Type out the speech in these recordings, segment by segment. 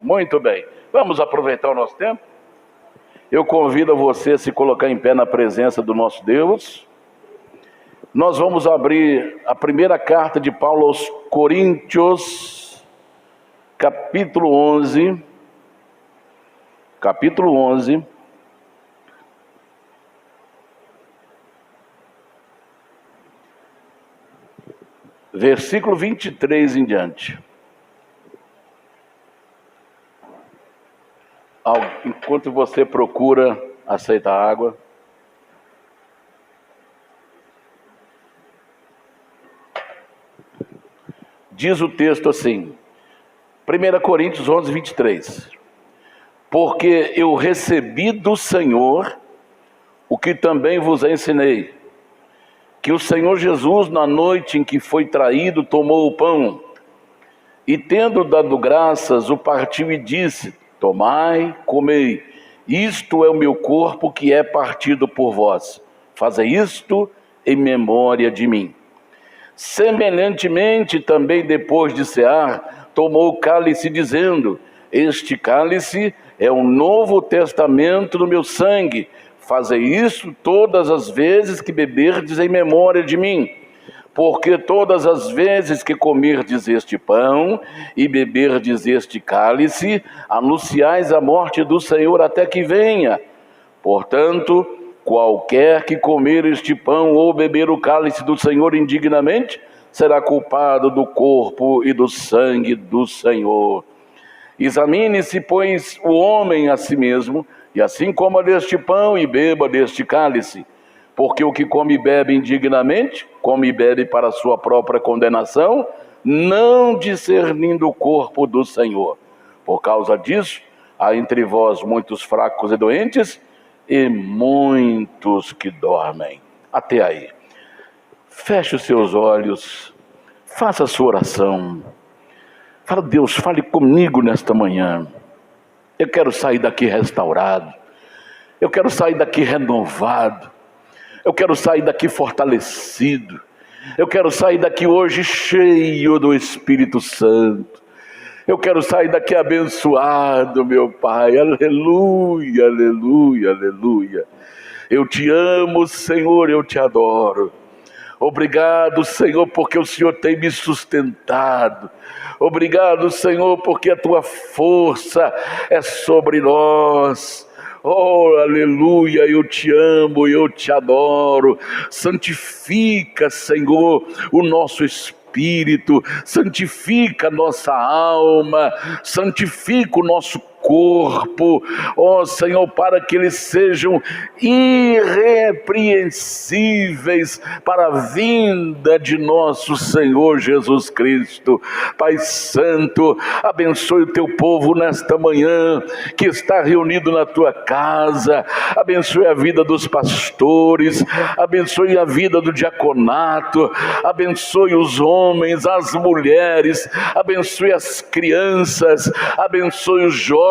Muito bem. Vamos aproveitar o nosso tempo? Eu convido a você a se colocar em pé na presença do nosso Deus. Nós vamos abrir a primeira carta de Paulo aos Coríntios, capítulo 11. Capítulo 11. Versículo 23 em diante. Enquanto você procura aceitar água, diz o texto assim, 1 Coríntios 11, 23. Porque eu recebi do Senhor o que também vos ensinei, que o Senhor Jesus, na noite em que foi traído, tomou o pão, e tendo dado graças, o partiu e disse: tomai, comei, isto é o meu corpo que é partido por vós, fazei isto em memória de mim. Semelhantemente também depois de cear, tomou o cálice dizendo: este cálice é o novo testamento do meu sangue, fazei isso todas as vezes que beberdes em memória de mim. Porque todas as vezes que comerdes este pão e beberdes este cálice, anunciais a morte do Senhor até que venha. Portanto, qualquer que comer este pão ou beber o cálice do Senhor indignamente, será culpado do corpo e do sangue do Senhor. Examine-se, pois, o homem a si mesmo, e assim coma deste pão e beba deste cálice. Porque o que come e bebe indignamente, come e bebe para a sua própria condenação, não discernindo o corpo do Senhor. Por causa disso, há entre vós muitos fracos e doentes, e muitos que dormem. Até aí. Feche os seus olhos, faça a sua oração. Fala: Deus, fale comigo nesta manhã. Eu quero sair daqui restaurado. Eu quero sair daqui renovado. Eu quero sair daqui fortalecido. Eu quero sair daqui hoje cheio do Espírito Santo. Eu quero sair daqui abençoado, meu Pai. Aleluia, aleluia, aleluia. Eu te amo, Senhor, eu te adoro. Obrigado, Senhor, porque o Senhor tem me sustentado. Obrigado, Senhor, porque a tua força é sobre nós. Oh, aleluia, eu te amo, eu te adoro. Santifica, Senhor, o nosso espírito, santifica a nossa alma, santifica o nosso corpo, ó Senhor, para que eles sejam irrepreensíveis para a vinda de nosso Senhor Jesus Cristo. Pai Santo, abençoe o teu povo nesta manhã, que está reunido na tua casa, abençoe a vida dos pastores, abençoe a vida do diaconato, abençoe os homens, as mulheres, abençoe as crianças, abençoe os jovens,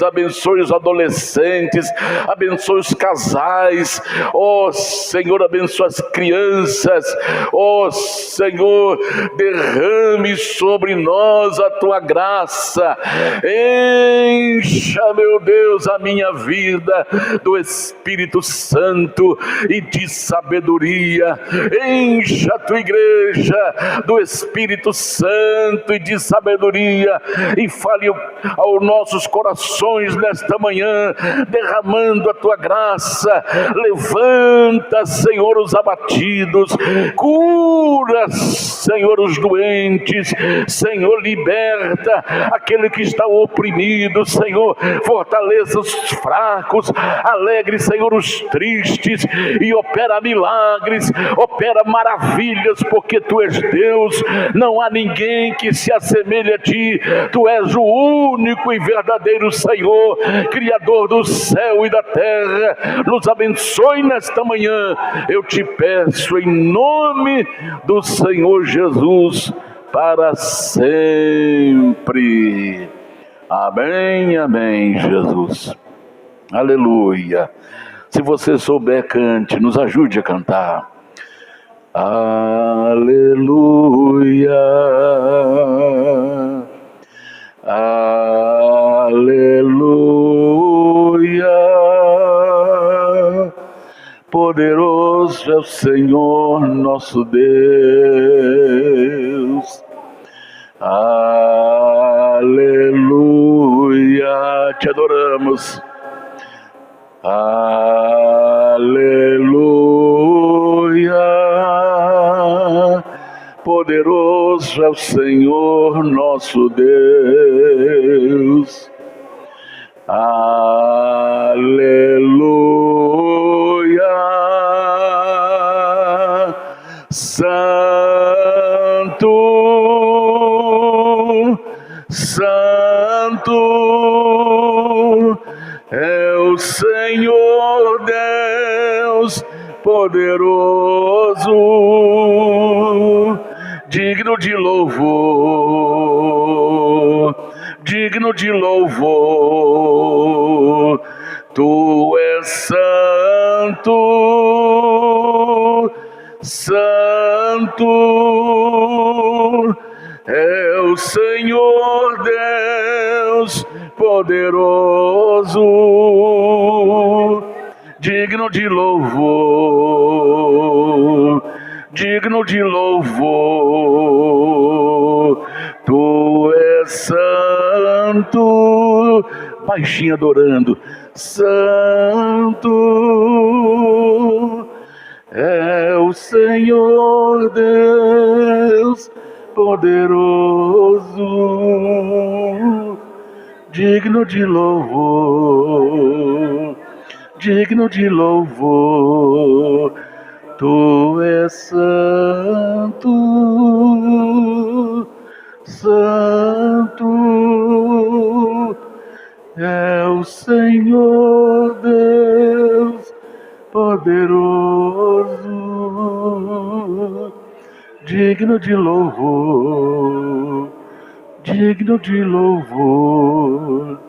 abençoe os adolescentes, abençoe os casais, ó Senhor, abençoe as crianças, ó Senhor, derrame sobre nós a tua graça, encha, meu Deus, a minha vida do Espírito Santo e de sabedoria, encha a tua igreja do Espírito Santo e de sabedoria, e fale aos nossos corações nesta manhã, derramando a tua graça. Levanta, Senhor, os abatidos, cura, Senhor, os doentes, Senhor, liberta aquele que está oprimido, Senhor, fortaleça os fracos, alegre, Senhor, os tristes, e opera milagres, opera maravilhas, porque tu és Deus, não há ninguém que se assemelhe a ti, tu és o único e verdadeiro Senhor, Criador do céu e da terra. Nos abençoe nesta manhã, eu te peço em nome do Senhor Jesus, para sempre. Amém, amém, Jesus. Aleluia. Se você souber, cante, nos ajude a cantar. Aleluia. Aleluia. Poderoso é o Senhor nosso Deus. Aleluia, te adoramos. Aleluia, poderoso é o Senhor nosso Deus. Aleluia, Santo, Santo é o Senhor Deus poderoso, digno de louvor, digno de louvor. Tu és santo, santo é o Senhor Deus poderoso, digno de louvor, digno de louvor. Tu és santo, baixinho adorando, santo é o Senhor Deus poderoso, digno de louvor, digno de louvor. Tu és santo, santo é o Senhor Deus poderoso, digno de louvor, digno de louvor.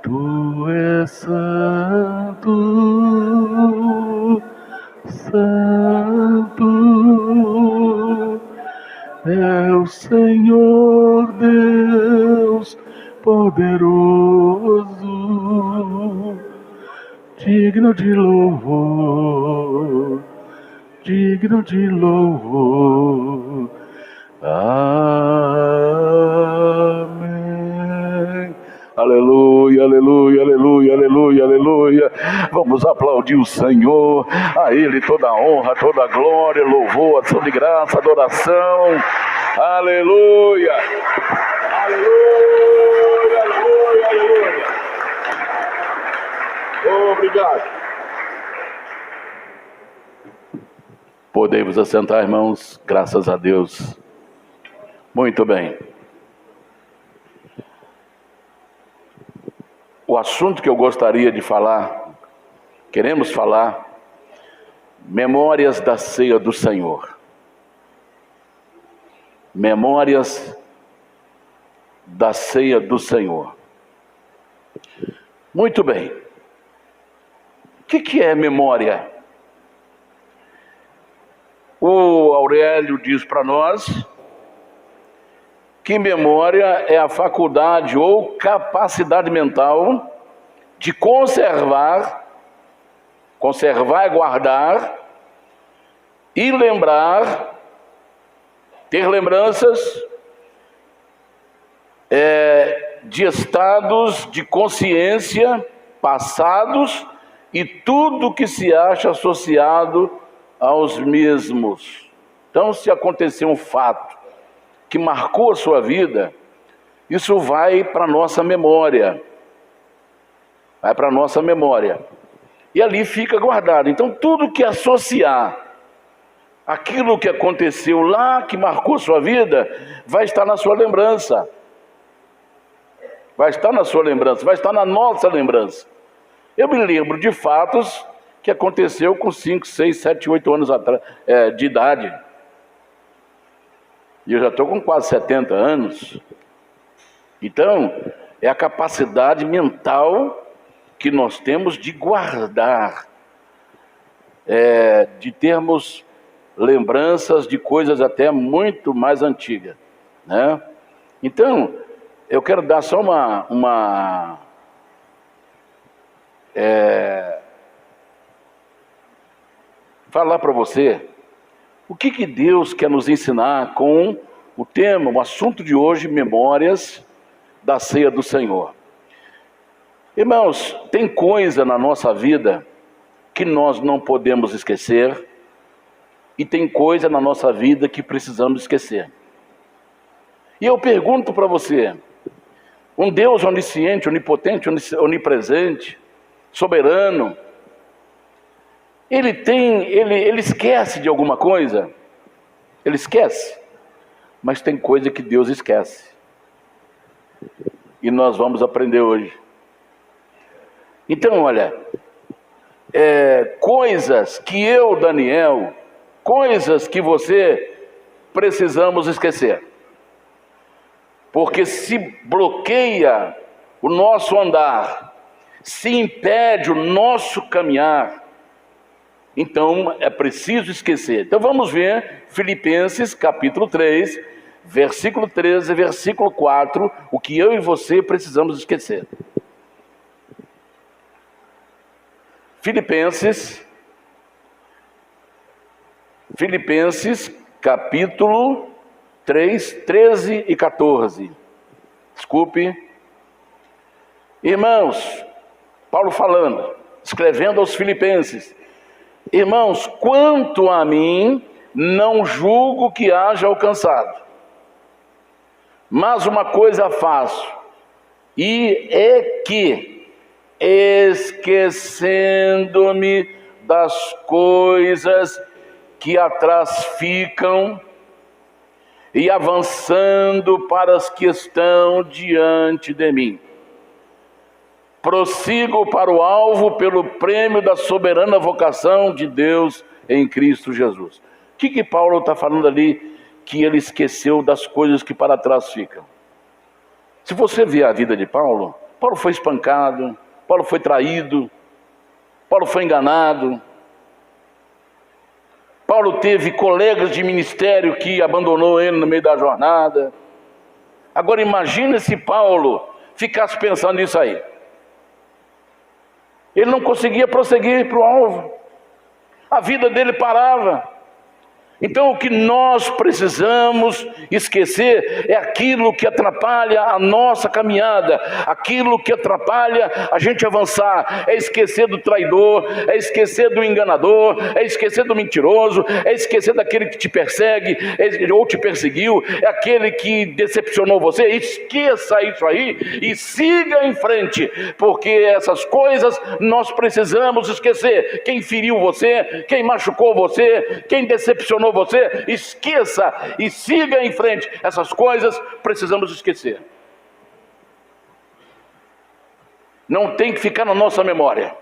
Tu és santo, santo é o Senhor Deus poderoso, digno de louvor, digno de louvor. Amém. Aleluia, aleluia, aleluia, aleluia, aleluia. Vamos aplaudir o Senhor. A Ele toda a honra, toda a glória, louvor, ação de graça, adoração. Aleluia. Aleluia, aleluia, aleluia. Obrigado. Podemos assentar, irmãos, graças a Deus. Muito bem. O assunto que eu gostaria de falar, queremos falar, memórias da ceia do Senhor. Memórias da ceia do Senhor. Muito bem. O que é memória? O Aurélio diz para nós que memória é a faculdade ou capacidade mental de conservar e guardar e lembrar, ter lembranças de estados de consciência passados e tudo que se acha associado aos mesmos. Então, se acontecer um fato que marcou a sua vida, isso vai para a nossa memória. Vai para a nossa memória. E ali fica guardado. Então, tudo que associar aquilo que aconteceu lá, que marcou a sua vida, vai estar na sua lembrança. Vai estar na sua lembrança, vai estar na nossa lembrança. Eu me lembro de fatos que aconteceu com 5, 6, 7, 8 anos atrás, de idade. E eu já estou com quase 70 anos. Então, é a capacidade mental que nós temos de guardar, de termos lembranças de coisas até muito mais antigas, né? Então, eu quero dar só falar para você o que Deus quer nos ensinar com o tema, o assunto de hoje, memórias da ceia do Senhor. Irmãos, tem coisa na nossa vida que nós não podemos esquecer e tem coisa na nossa vida que precisamos esquecer. E eu pergunto para você, um Deus onisciente, onipotente, onipresente, soberano, ele esquece de alguma coisa? Ele esquece, mas tem coisa que Deus esquece. E nós vamos aprender hoje. Então, olha, coisas que eu, Daniel, coisas que você precisamos esquecer. Porque se bloqueia o nosso andar, se impede o nosso caminhar, então é preciso esquecer. Então vamos ver Filipenses capítulo 3, versículo 13, versículo 4, o que eu e você precisamos esquecer. Filipenses capítulo 3, 13 e 14. Desculpe. Irmãos, Paulo falando, escrevendo aos Filipenses: irmãos, quanto a mim, não julgo que haja alcançado, mas uma coisa faço, e é que, esquecendo-me das coisas que atrás ficam, e avançando para as que estão diante de mim, prossigo para o alvo pelo prêmio da soberana vocação de Deus em Cristo Jesus. O que Paulo está falando ali? Que ele esqueceu das coisas que para trás ficam. Se você ver a vida de Paulo, Paulo foi espancado, Paulo foi traído, Paulo foi enganado, Paulo teve colegas de ministério que abandonou ele no meio da jornada. Agora imagine se Paulo ficasse pensando nisso aí. Ele não conseguia prosseguir para o alvo. A vida dele parava. Então o que nós precisamos esquecer é aquilo que atrapalha a nossa caminhada, aquilo que atrapalha a gente avançar. É esquecer do traidor, é esquecer do enganador, é esquecer do mentiroso, é esquecer daquele que te persegue ou te perseguiu, é aquele que decepcionou você. Esqueça isso aí e siga em frente, porque essas coisas nós precisamos esquecer. Quem feriu você, quem machucou você, quem decepcionou você, esqueça e siga em frente. Essas coisas precisamos esquecer. Não tem que ficar na nossa memória.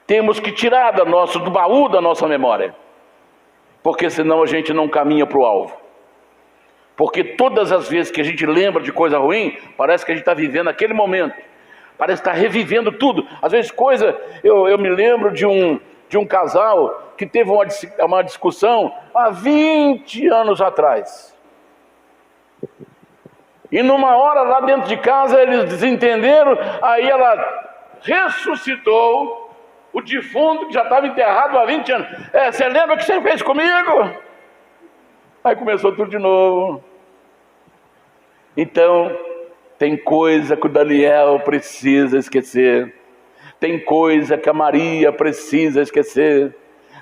Temos que tirar do baú da nossa memória, porque senão a gente não caminha para o alvo. Porque todas as vezes que a gente lembra de coisa ruim, parece que a gente está vivendo aquele momento, parece estar revivendo tudo. Às vezes eu me lembro de um casal que teve uma discussão há 20 anos atrás. E numa hora lá dentro de casa eles desentenderam, aí ela ressuscitou o defunto que já estava enterrado há 20 anos. Você lembra o que você fez comigo? Aí começou tudo de novo. Então, tem coisa que o Daniel precisa esquecer. Tem coisa que a Maria precisa esquecer.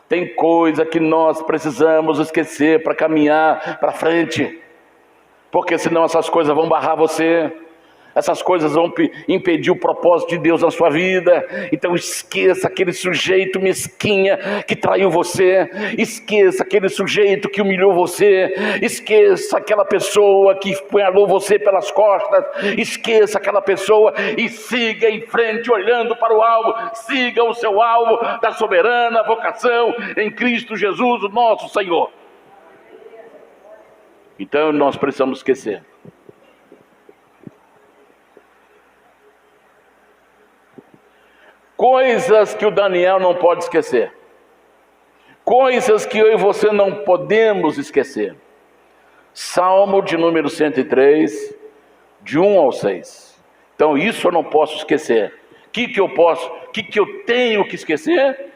Tem coisa que nós precisamos esquecer para caminhar para frente. Porque senão essas coisas vão barrar você. Essas coisas vão impedir o propósito de Deus na sua vida. Então esqueça aquele sujeito mesquinha que traiu você. Esqueça aquele sujeito que humilhou você. Esqueça aquela pessoa que apunhalou você pelas costas. Esqueça aquela pessoa e siga em frente olhando para o alvo. Siga o seu alvo da soberana vocação em Cristo Jesus, o nosso Senhor. Então nós precisamos esquecer. Coisas que o Daniel não pode esquecer. Coisas que eu e você não podemos esquecer. Salmo de número 103, de 1 ao 6. Então isso eu não posso esquecer. O que eu tenho que esquecer?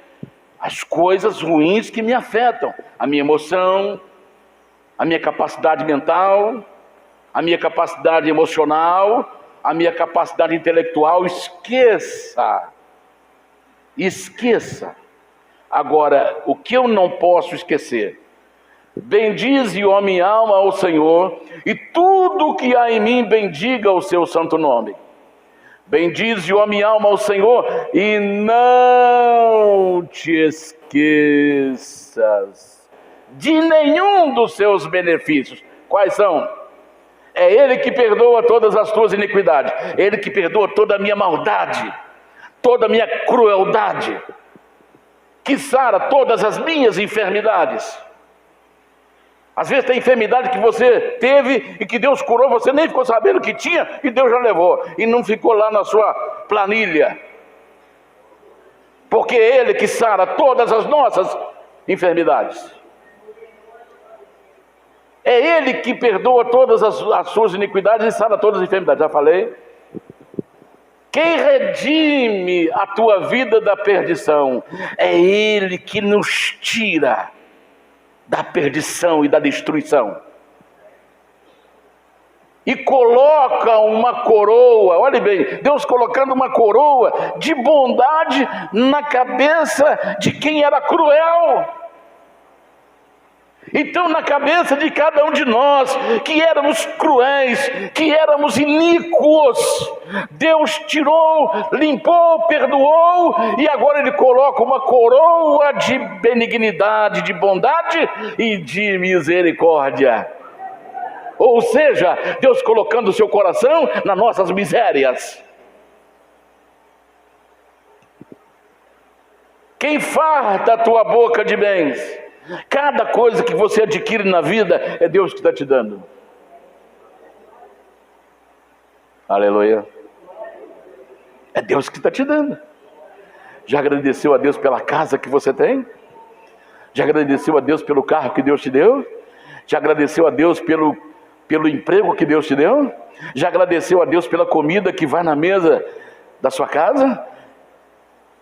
as coisas ruins que me afetam, a minha emoção, a minha capacidade mental, a minha capacidade emocional, a minha capacidade intelectual. Esqueça. Agora, o que eu não posso esquecer? Bendize, ó minha alma, ao Senhor, e tudo que há em mim bendiga o seu santo nome. Bendize, ó minha alma, ao Senhor, e não te esqueças de nenhum dos seus benefícios. Quais são? É Ele que perdoa todas as tuas iniquidades, Ele que perdoa toda a minha maldade, toda a minha crueldade, que sara todas as minhas enfermidades. Às vezes tem enfermidade que você teve e que Deus curou, você nem ficou sabendo que tinha e Deus já levou, e não ficou lá na sua planilha, porque é Ele que sara todas as nossas enfermidades. É Ele que perdoa todas as suas iniquidades e sara todas as enfermidades. Já falei. Quem redime a tua vida da perdição? É Ele que nos tira da perdição e da destruição. E coloca uma coroa, olhe bem, Deus colocando uma coroa de bondade na cabeça de quem era cruel. Então, na cabeça de cada um de nós, que éramos cruéis, que éramos iníquos, Deus tirou, limpou, perdoou, e agora Ele coloca uma coroa de benignidade, de bondade e de misericórdia. Ou seja, Deus colocando o seu coração nas nossas misérias. Quem farta a tua boca de bens? Cada coisa que você adquire na vida é Deus que está te dando. Aleluia. É Deus que está te dando. Já agradeceu a Deus pela casa que você tem? Já agradeceu a Deus pelo carro que Deus te deu? Já agradeceu a Deus pelo emprego que Deus te deu? Já agradeceu a Deus pela comida que vai na mesa da sua casa?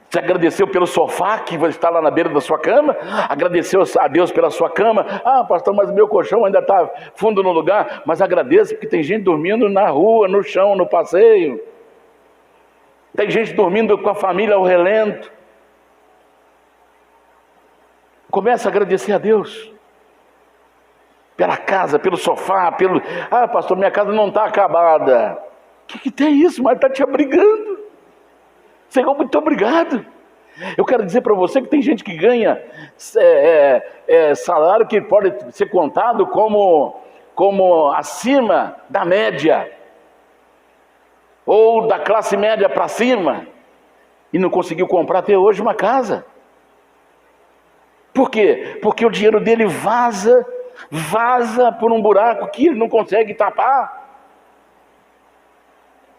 Você agradeceu pelo sofá que está lá na beira da sua cama? Agradeceu a Deus pela sua cama? Ah, pastor, mas meu colchão ainda está fundo no lugar. Mas agradeça, porque tem gente dormindo na rua, no chão, no passeio. Tem gente dormindo com a família ao relento. Começa a agradecer a Deus pela casa, pelo sofá, Ah, pastor, minha casa não está acabada. O que tem isso? Mas está te abrigando. Senhor, muito obrigado. Eu quero dizer para você que tem gente que ganha salário que pode ser contado como acima da média, ou da classe média para cima, e não conseguiu comprar até hoje uma casa. Por quê? Porque o dinheiro dele vaza por um buraco que ele não consegue tapar.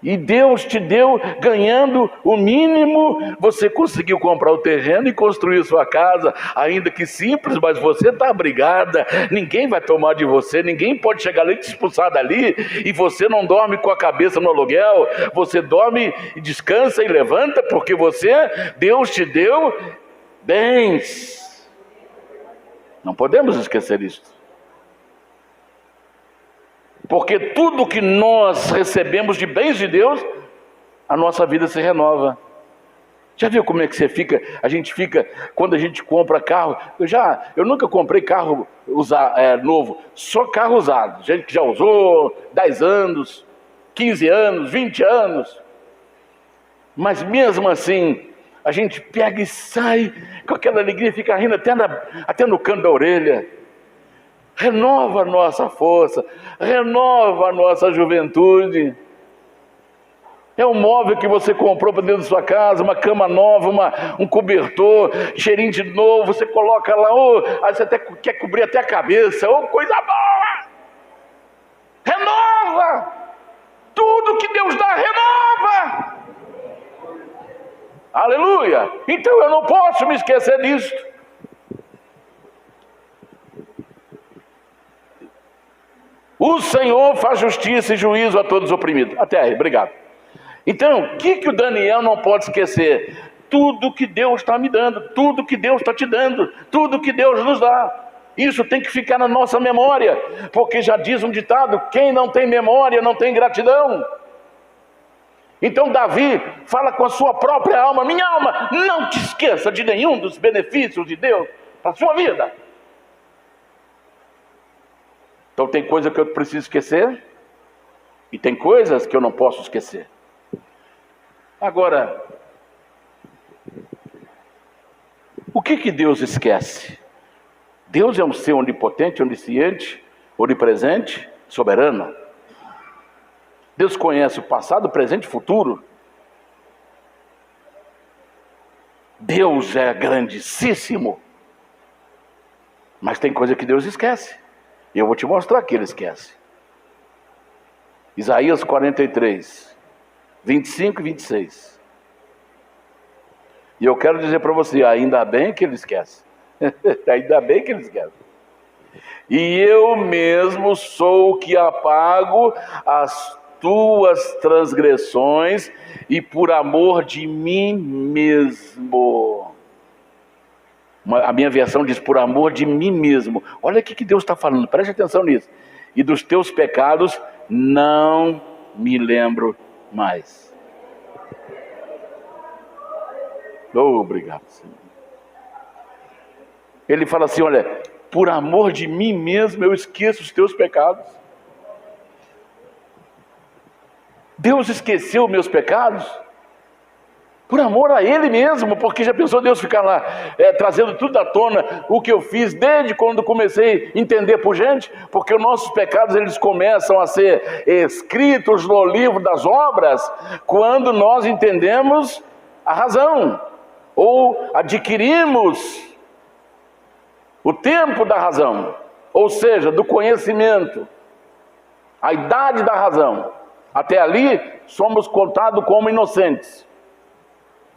E Deus te deu, ganhando o mínimo, você conseguiu comprar o terreno e construir sua casa, ainda que simples, mas você está abrigada, ninguém vai tomar de você, ninguém pode chegar ali e te expulsar dali, e você não dorme com a cabeça no aluguel, você dorme e descansa e levanta, porque Deus te deu bens. Não podemos esquecer isso. Porque tudo que nós recebemos de bens de Deus, a nossa vida se renova. Já viu como é que você fica? A gente fica, quando a gente compra carro, eu nunca comprei carro novo, só carro usado. Gente que já usou 10 anos, 15 anos, 20 anos. Mas mesmo assim, a gente pega e sai com aquela alegria, fica rindo até no canto da orelha. Renova a nossa força, renova a nossa juventude. É um móvel que você comprou para dentro da sua casa, uma cama nova, um cobertor, cheirinho de novo, você coloca lá, aí você até quer cobrir até a cabeça, coisa boa! Renova! Tudo que Deus dá, renova! Aleluia! Então eu não posso me esquecer disso. O Senhor faz justiça e juízo a todos os oprimidos. Até aí, obrigado. Então, o que o Daniel não pode esquecer? tudo que Deus está me dando, tudo que Deus está te dando, tudo que Deus nos dá. Isso tem que ficar na nossa memória, porque já diz um ditado: quem não tem memória não tem gratidão. Então Davi fala com a sua própria alma: minha alma, não te esqueça de nenhum dos benefícios de Deus para a sua vida. Então tem coisa que eu preciso esquecer, e tem coisas que eu não posso esquecer. Agora, o que Deus esquece? Deus é um ser onipotente, onisciente, onipresente, soberano. Deus conhece o passado, o presente e o futuro. Deus é grandíssimo. Mas tem coisa que Deus esquece. E eu vou te mostrar que Ele esquece. Isaías 43, 25 e 26. E eu quero dizer para você: ainda bem que Ele esquece. Ainda bem que Ele esquece. E eu mesmo sou o que apago as tuas transgressões, e por amor de mim mesmo. A minha versão diz: por amor de mim mesmo. Olha o que Deus está falando, preste atenção nisso. E dos teus pecados não me lembro mais. Obrigado, Senhor. Ele fala assim: olha, por amor de mim mesmo eu esqueço os teus pecados. Deus esqueceu meus pecados por amor a Ele mesmo, porque já pensou Deus ficar lá trazendo tudo à tona, o que eu fiz desde quando comecei a entender por gente? Porque os nossos pecados, eles começam a ser escritos no livro das obras quando nós entendemos a razão, ou adquirimos o tempo da razão, ou seja, do conhecimento, a idade da razão. Até ali somos contados como inocentes.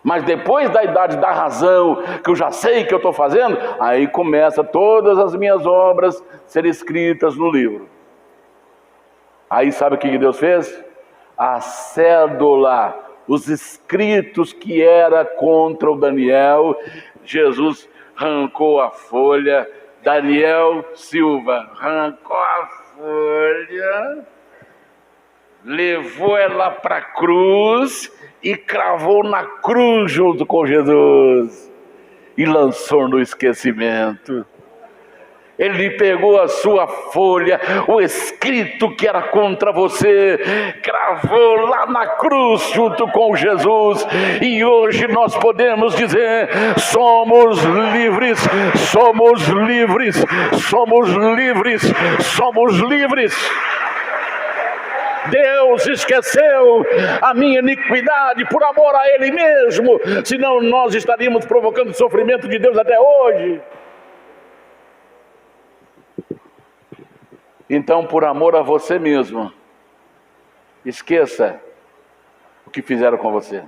Mas depois da idade da razão, que eu já sei que eu estou fazendo, aí começa todas as minhas obras serem escritas no livro. Aí sabe o que Deus fez? A cédula, os escritos que era contra o Daniel, Jesus arrancou a folha. Daniel Silva arrancou a folha, levou ela para a cruz e cravou na cruz junto com Jesus e lançou no esquecimento. Ele pegou a sua folha, o escrito que era contra você, cravou lá na cruz junto com Jesus, e hoje nós podemos dizer: somos livres, somos livres, somos livres, somos livres. Deus esqueceu a minha iniquidade por amor a Ele mesmo, senão nós estaríamos provocando sofrimento de Deus até hoje. Então, por amor a você mesmo, esqueça o que fizeram com você.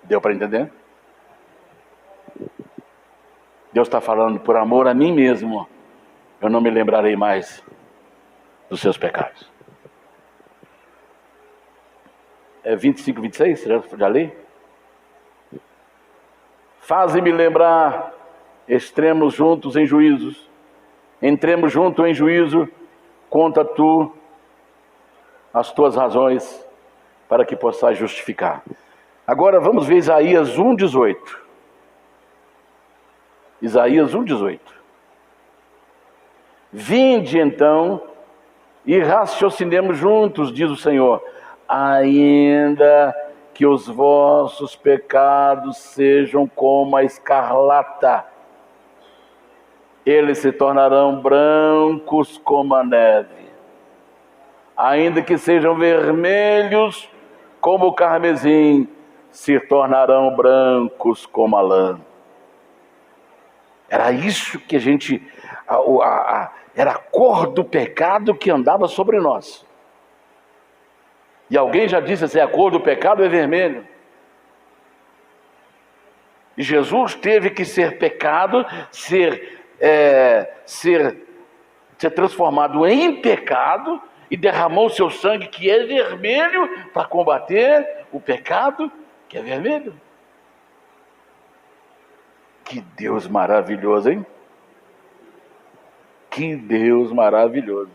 Deu para entender? Deus está falando: por amor a mim mesmo, eu não me lembrarei mais dos seus pecados. É 25, 26, já li? Faze-me lembrar, entremos juntos em juízos, entremos juntos em juízo, conta tu as tuas razões, para que possas justificar. Agora vamos ver Isaías 1,18. Isaías 1,18. Vinde então e raciocinemos juntos, diz o Senhor, ainda que os vossos pecados sejam como a escarlata, eles se tornarão brancos como a neve. Ainda que sejam vermelhos como o carmesim, se tornarão brancos como a lã. Era isso que a gente... era a cor do pecado que andava sobre nós. E alguém já disse assim: a cor do pecado é vermelho. E Jesus teve que ser pecado, ser transformado em pecado, e derramou seu sangue, que é vermelho, para combater o pecado, que é vermelho. Que Deus maravilhoso, hein? Que Deus maravilhoso.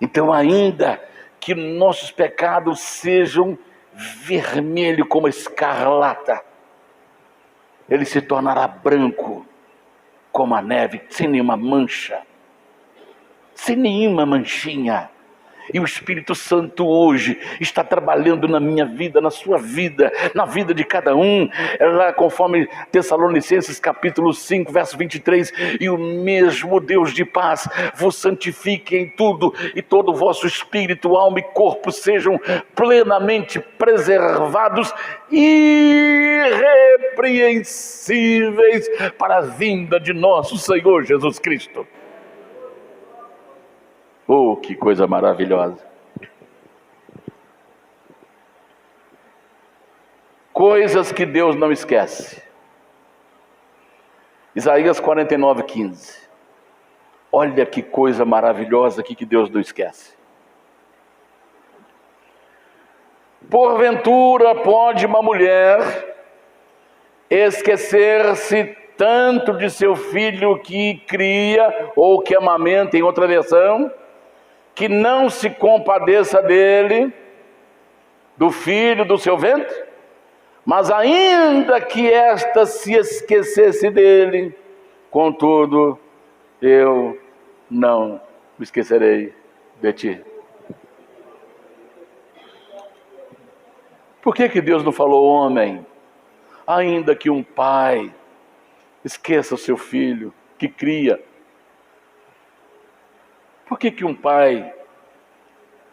Então, ainda que nossos pecados sejam vermelhos como escarlata, ele se tornará branco como a neve, sem nenhuma mancha, sem nenhuma manchinha. E o Espírito Santo hoje está trabalhando na minha vida, na sua vida, na vida de cada um. Lá conforme Tessalonicenses capítulo 5, verso 23, e o mesmo Deus de paz vos santifique em tudo, e todo o vosso espírito, alma e corpo sejam plenamente preservados e irrepreensíveis para a vinda de nosso Senhor Jesus Cristo. Oh, que coisa maravilhosa! Coisas que Deus não esquece. Isaías 49, 15. Olha que coisa maravilhosa aqui que Deus não esquece. Porventura pode uma mulher esquecer-se tanto de seu filho que cria ou que amamenta, em outra versão, que não se compadeça dele, do filho do seu ventre? Mas ainda que esta se esquecesse dele, contudo, eu não me esquecerei de ti. Por que Deus não falou, homem? Ainda que um pai esqueça o seu filho que cria. Por que um pai,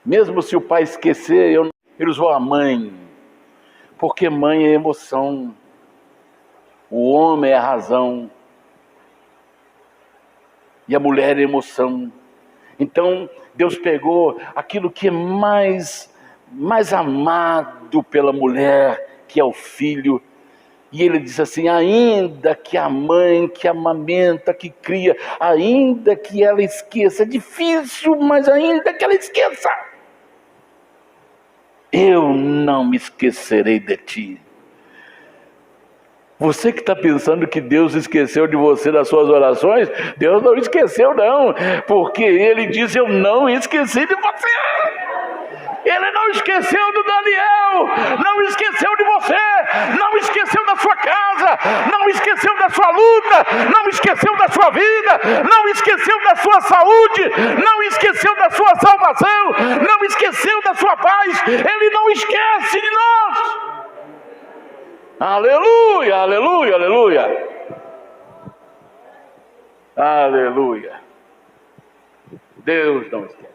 mesmo se o pai esquecer, ele usou a mãe? Porque mãe é emoção, o homem é a razão, e a mulher é emoção. Então Deus pegou aquilo que é mais amado pela mulher, que é o filho, e ele diz assim: ainda que a mãe que amamenta, que cria, ainda que ela esqueça, é difícil, mas ainda que ela esqueça, eu não me esquecerei de ti. Você que está pensando que Deus esqueceu de você nas suas orações, Deus não esqueceu não, porque Ele diz: eu não esqueci de você. Ele não esqueceu do Daniel, não esqueceu de você, não esqueceu da sua casa, não esqueceu da sua luta, não esqueceu da sua vida, não esqueceu da sua saúde, não esqueceu da sua salvação, não esqueceu da sua paz. Ele não esquece de nós. Aleluia, aleluia, aleluia. Aleluia. Deus não esquece.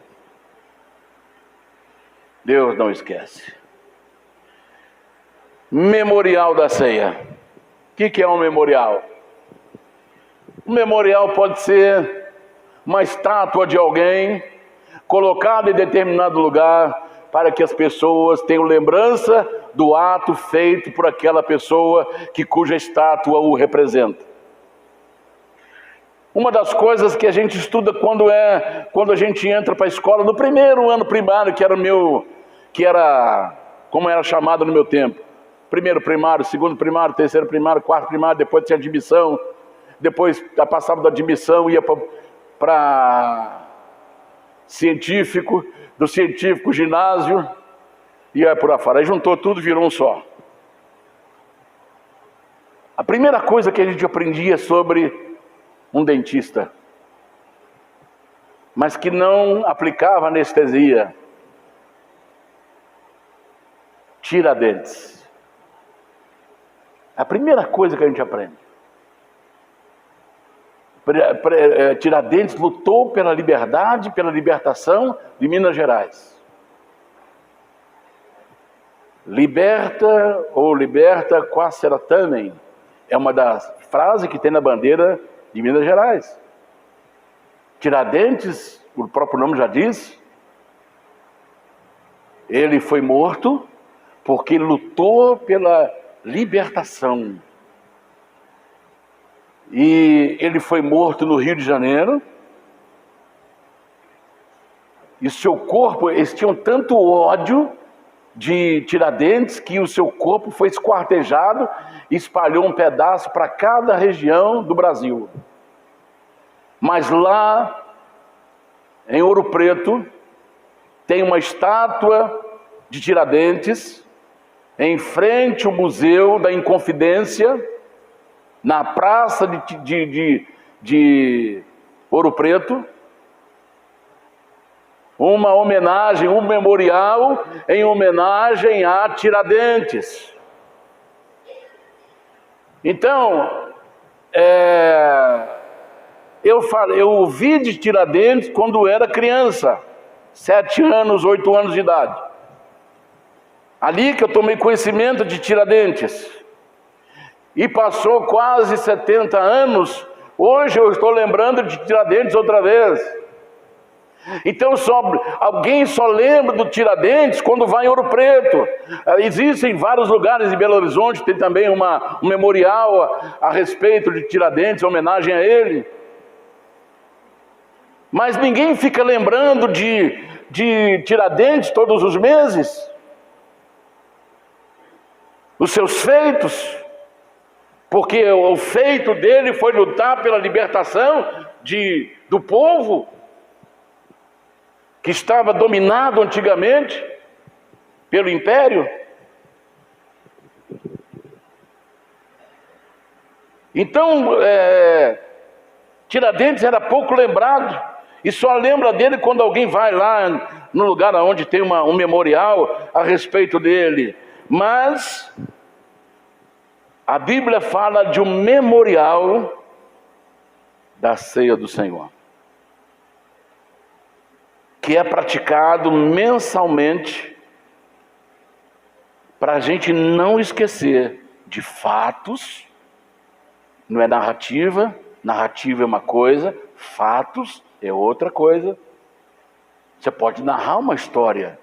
Deus não esquece. Memorial da ceia. O que é um memorial? Um memorial pode ser uma estátua de alguém colocada em determinado lugar para que as pessoas tenham lembrança do ato feito por aquela pessoa cuja estátua o representa. Uma das coisas que a gente estuda quando a gente entra para a escola, no primeiro ano primário, que era como era chamado no meu tempo. Primeiro primário, segundo primário, terceiro primário, quarto primário, depois tinha admissão, depois passava da admissão, ia para científico, do científico ginásio, e ia por afora. Aí juntou tudo, virou um só. A primeira coisa que a gente aprendia sobre um dentista, mas que não aplicava anestesia: Tiradentes. A primeira coisa que a gente aprende. Tiradentes lutou pela liberdade, pela libertação de Minas Gerais. Liberta ou liberta quassera também é uma das frases que tem na bandeira de Minas Gerais. Tiradentes, o próprio nome já diz, ele foi morto porque lutou pela libertação. E ele foi morto no Rio de Janeiro. E seu corpo, eles tinham tanto ódio de Tiradentes que o seu corpo foi esquartejado e espalhou um pedaço para cada região do Brasil. Mas lá em Ouro Preto tem uma estátua de Tiradentes em frente ao Museu da Inconfidência, na praça de Ouro Preto, uma homenagem, um memorial em homenagem a Tiradentes. Então, eu ouvi de Tiradentes quando era criança, 7 anos, 8 anos de idade. Ali que eu tomei conhecimento de Tiradentes. E passou quase 70 anos, hoje eu estou lembrando de Tiradentes outra vez. Então alguém só lembra do Tiradentes quando vai em Ouro Preto. Existem vários lugares em Belo Horizonte, tem também um memorial a respeito de Tiradentes, em homenagem a ele. Mas ninguém fica lembrando de Tiradentes todos os meses, os seus feitos, porque o feito dele foi lutar pela libertação do povo que estava dominado antigamente pelo império. Então, Tiradentes era pouco lembrado, e só lembra dele quando alguém vai lá no lugar onde tem um memorial a respeito dele. Mas a Bíblia fala de um memorial da ceia do Senhor, que é praticado mensalmente, para a gente não esquecer de fatos. Não é narrativa, narrativa é uma coisa, fatos é outra coisa. Você pode narrar uma história,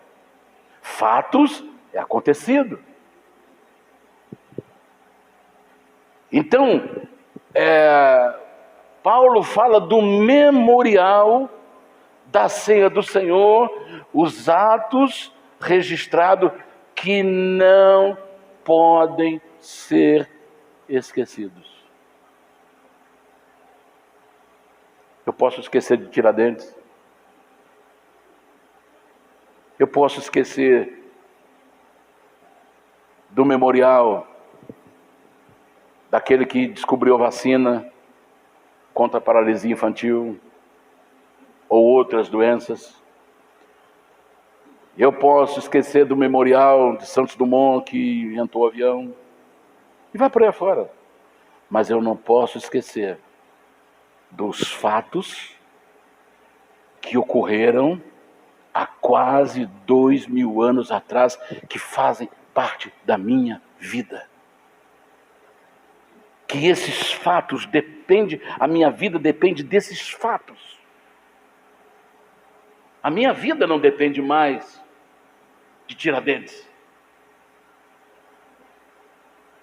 fatos é acontecido. Então, Paulo fala do memorial da ceia do Senhor, os atos registrados que não podem ser esquecidos. Eu posso esquecer de Tiradentes, eu posso esquecer do memorial daquele que descobriu a vacina contra a paralisia infantil ou outras doenças. Eu posso esquecer do memorial de Santos Dumont que inventou o avião, e vai por aí afora. Mas eu não posso esquecer dos fatos que ocorreram há quase 2000 anos atrás, que fazem parte da minha vida. Que esses fatos a minha vida depende desses fatos. A minha vida não depende mais de Tiradentes.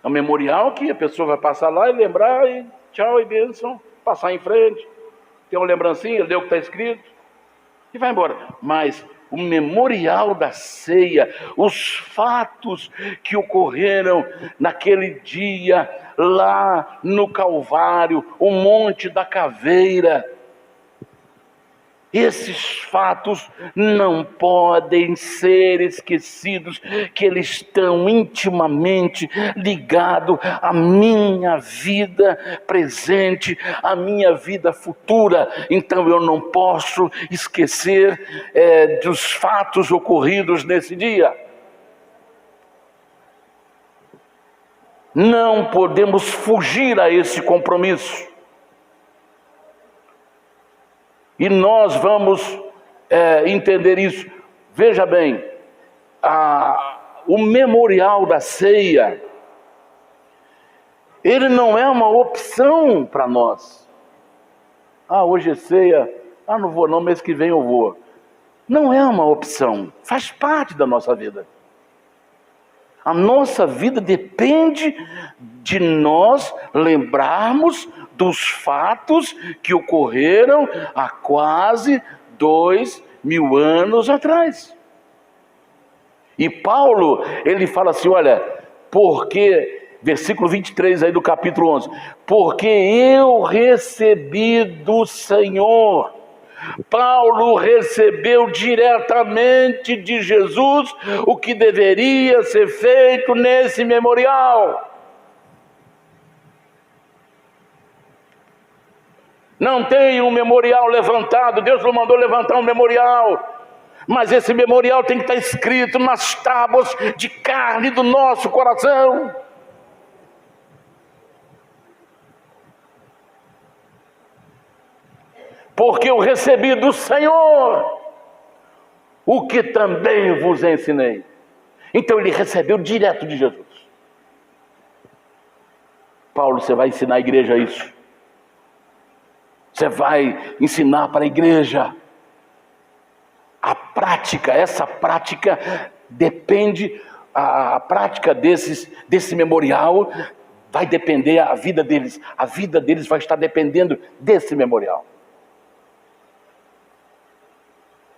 É um memorial que a pessoa vai passar lá e lembrar, e tchau e bênção, passar em frente, tem uma lembrancinha, ler o que está escrito e vai embora. Mas o memorial da ceia, os fatos que ocorreram naquele dia lá no Calvário, o Monte da Caveira, esses fatos não podem ser esquecidos, que eles estão intimamente ligados à minha vida presente, à minha vida futura. Então eu não posso esquecer dos fatos ocorridos nesse dia. Não podemos fugir a esse compromisso. E nós vamos entender isso. Veja bem, o memorial da ceia, ele não é uma opção para nós. Hoje é ceia, não vou não, mês que vem eu vou. Não é uma opção, faz parte da nossa vida. A nossa vida depende de nós lembrarmos dos fatos que ocorreram há quase 2000 anos atrás. E Paulo, ele fala assim, olha, porque, versículo 23 aí do capítulo 11, porque eu recebi do Senhor. Paulo recebeu diretamente de Jesus o que deveria ser feito nesse memorial. Não tem um memorial levantado, Deus não mandou levantar um memorial, mas esse memorial tem que estar escrito nas tábuas de carne do nosso coração. Porque eu recebi do Senhor o que também vos ensinei. Então ele recebeu direto de Jesus. Paulo, você vai ensinar a igreja isso. Você vai ensinar para a igreja. A prática, essa prática depende, a prática desse memorial vai depender a vida deles. A vida deles vai estar dependendo desse memorial.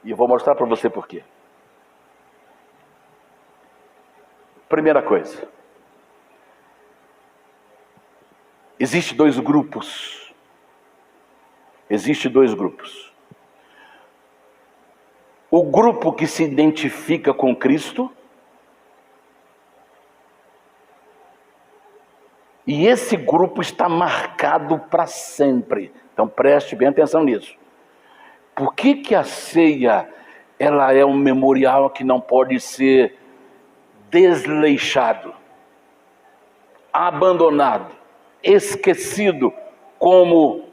E eu vou mostrar para você por quê. Primeira coisa. Existem dois grupos. O grupo que se identifica com Cristo. E esse grupo está marcado para sempre. Então preste bem atenção nisso. Por que a ceia, ela é um memorial que não pode ser desleixado, abandonado, esquecido, como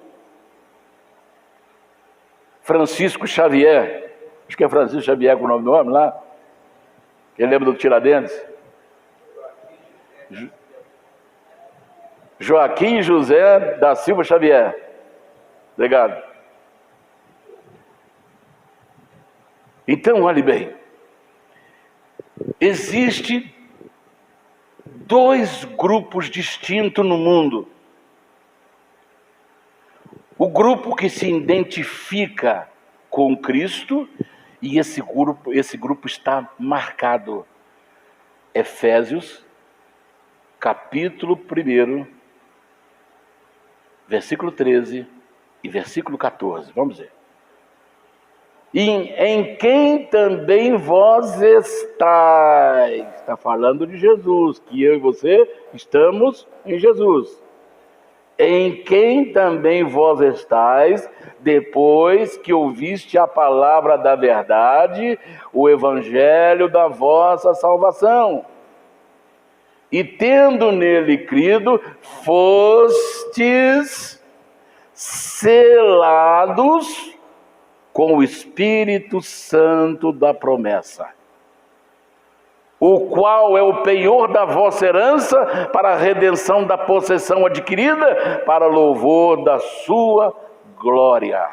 Francisco Xavier, acho que é Francisco Xavier com o nome do homem lá, quem lembra do Tiradentes? Joaquim José da Silva Xavier. Obrigado. Então, olhe bem, existe dois grupos distintos no mundo. O grupo que se identifica com Cristo, e esse grupo está marcado. Efésios, capítulo 1, versículo 13 e versículo 14. Vamos ver. Em quem também vós estáis. Está falando de Jesus, que eu e você estamos em Jesus. Em quem também vós estáis, depois que ouviste a palavra da verdade, o evangelho da vossa salvação. E tendo nele crido, fostes selados com o Espírito Santo da promessa, o qual é o penhor da vossa herança para a redenção da possessão adquirida, para louvor da sua glória.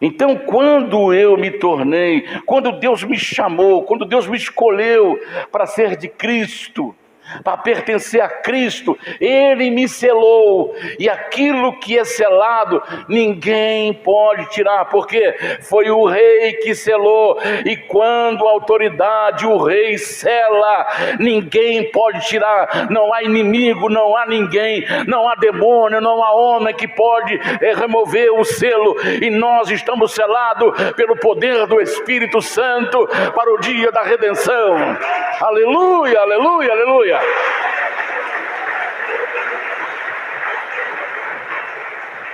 Então, quando eu me tornei, quando Deus me chamou, quando Deus me escolheu para ser de Cristo, para pertencer a Cristo, Ele me selou, e aquilo que é selado, ninguém pode tirar, porque foi o rei que selou, e quando a autoridade, o rei sela, ninguém pode tirar, não há inimigo, não há ninguém, não há demônio, não há homem que pode remover o selo, e nós estamos selados pelo poder do Espírito Santo, para o dia da redenção. Aleluia, aleluia, aleluia.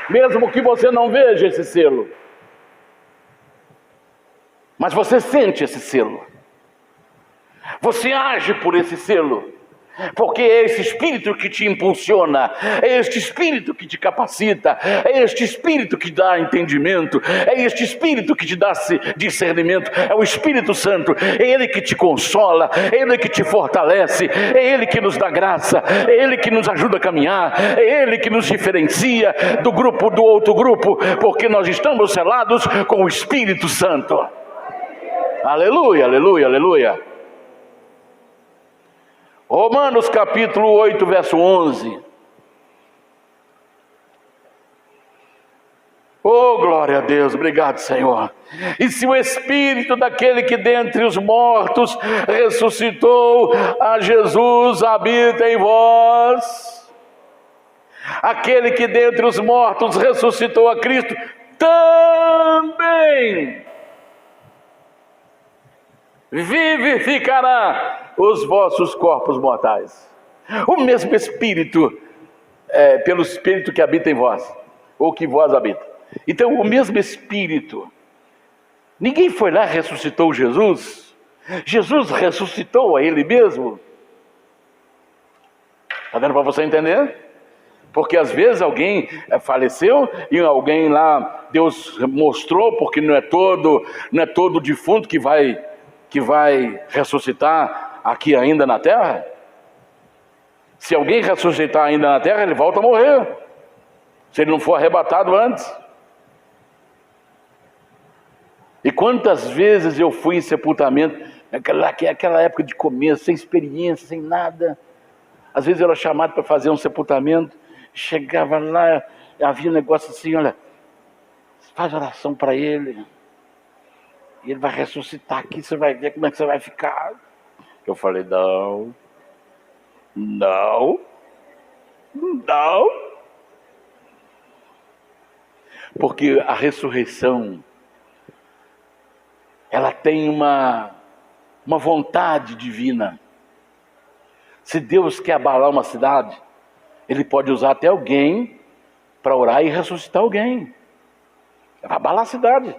Mesmo que você não veja esse selo, mas você sente esse selo, você age por esse selo, porque é esse Espírito que te impulsiona, é este Espírito que te capacita, é este Espírito que dá entendimento, é este Espírito que te dá discernimento, é o Espírito Santo, é Ele que te consola, é Ele que te fortalece, é Ele que nos dá graça, é Ele que nos ajuda a caminhar, é Ele que nos diferencia do grupo, do outro grupo, porque nós estamos selados com o Espírito Santo. Aleluia, aleluia, aleluia. Romanos capítulo 8, verso 11. Oh, glória a Deus, obrigado, Senhor. E se o Espírito daquele que dentre os mortos ressuscitou a Jesus habita em vós, aquele que dentre os mortos ressuscitou a Cristo, também vivificará os vossos corpos mortais. O mesmo Espírito, pelo Espírito que habita em vós, ou que vós habita. Então, o mesmo Espírito. Ninguém foi lá e ressuscitou Jesus. Jesus ressuscitou a Ele mesmo. Está dando para você entender? Porque às vezes alguém faleceu e alguém lá, Deus mostrou, porque não é todo defunto que vai ressuscitar aqui ainda na terra. Se alguém ressuscitar ainda na terra, ele volta a morrer, se ele não for arrebatado antes. E quantas vezes eu fui em sepultamento, aquela época de começo, sem experiência, sem nada. Às vezes eu era chamado para fazer um sepultamento, chegava lá, havia um negócio assim, olha, faz oração para ele, e ele vai ressuscitar aqui, você vai ver como é que você vai ficar. Eu falei, não. Porque a ressurreição, ela tem uma vontade divina. Se Deus quer abalar uma cidade, Ele pode usar até alguém para orar e ressuscitar alguém. Vai abalar a cidade.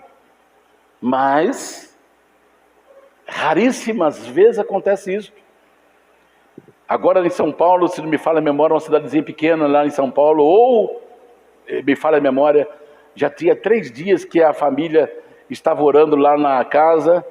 Mas, raríssimas vezes acontece isso. Agora em São Paulo, se não me falha a memória, uma cidadezinha pequena lá em São Paulo, ou me falha a memória, já tinha 3 dias que a família estava orando lá na casa,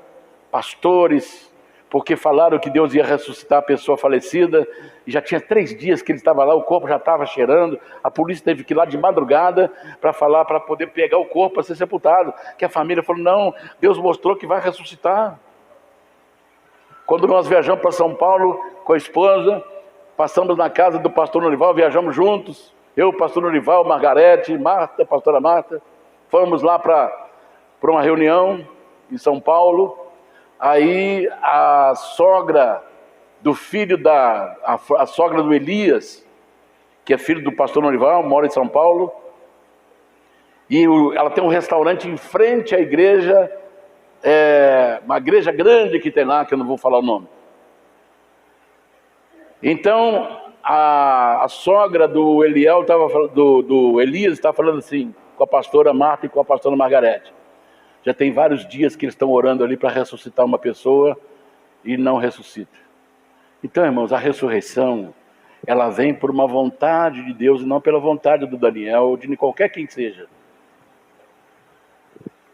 pastores, porque falaram que Deus ia ressuscitar a pessoa falecida, e já tinha 3 dias que ele estava lá, o corpo já estava cheirando, a polícia teve que ir lá de madrugada para falar, para poder pegar o corpo para ser sepultado, que a família falou, não, Deus mostrou que vai ressuscitar. Quando nós viajamos para São Paulo com a esposa, passamos na casa do pastor Norival, viajamos juntos, eu, pastor Norival, Margarete, Marta, pastora Marta, fomos lá para uma reunião em São Paulo. Aí a sogra do filho a sogra do Elias, que é filho do pastor Norival, mora em São Paulo, e ela tem um restaurante em frente à igreja, uma igreja grande que tem lá, que eu não vou falar o nome. Então a sogra do Eliel do Elias estava falando assim com a pastora Marta e com a pastora Margarete. Já tem vários dias que eles estão orando ali para ressuscitar uma pessoa e não ressuscita. Então, irmãos, a ressurreição, ela vem por uma vontade de Deus e não pela vontade do Daniel ou de qualquer quem seja.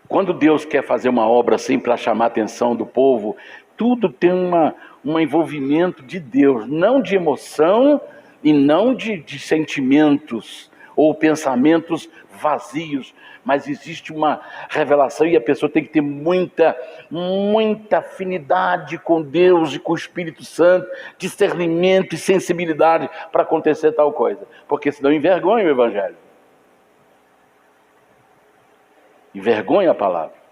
Quando Deus quer fazer uma obra assim para chamar a atenção do povo, tudo tem um envolvimento de Deus, não de emoção e não de sentimentos ou pensamentos vazios, mas existe uma revelação e a pessoa tem que ter muita afinidade com Deus e com o Espírito Santo, discernimento e sensibilidade para acontecer tal coisa, porque senão envergonha o Evangelho, envergonha a palavra.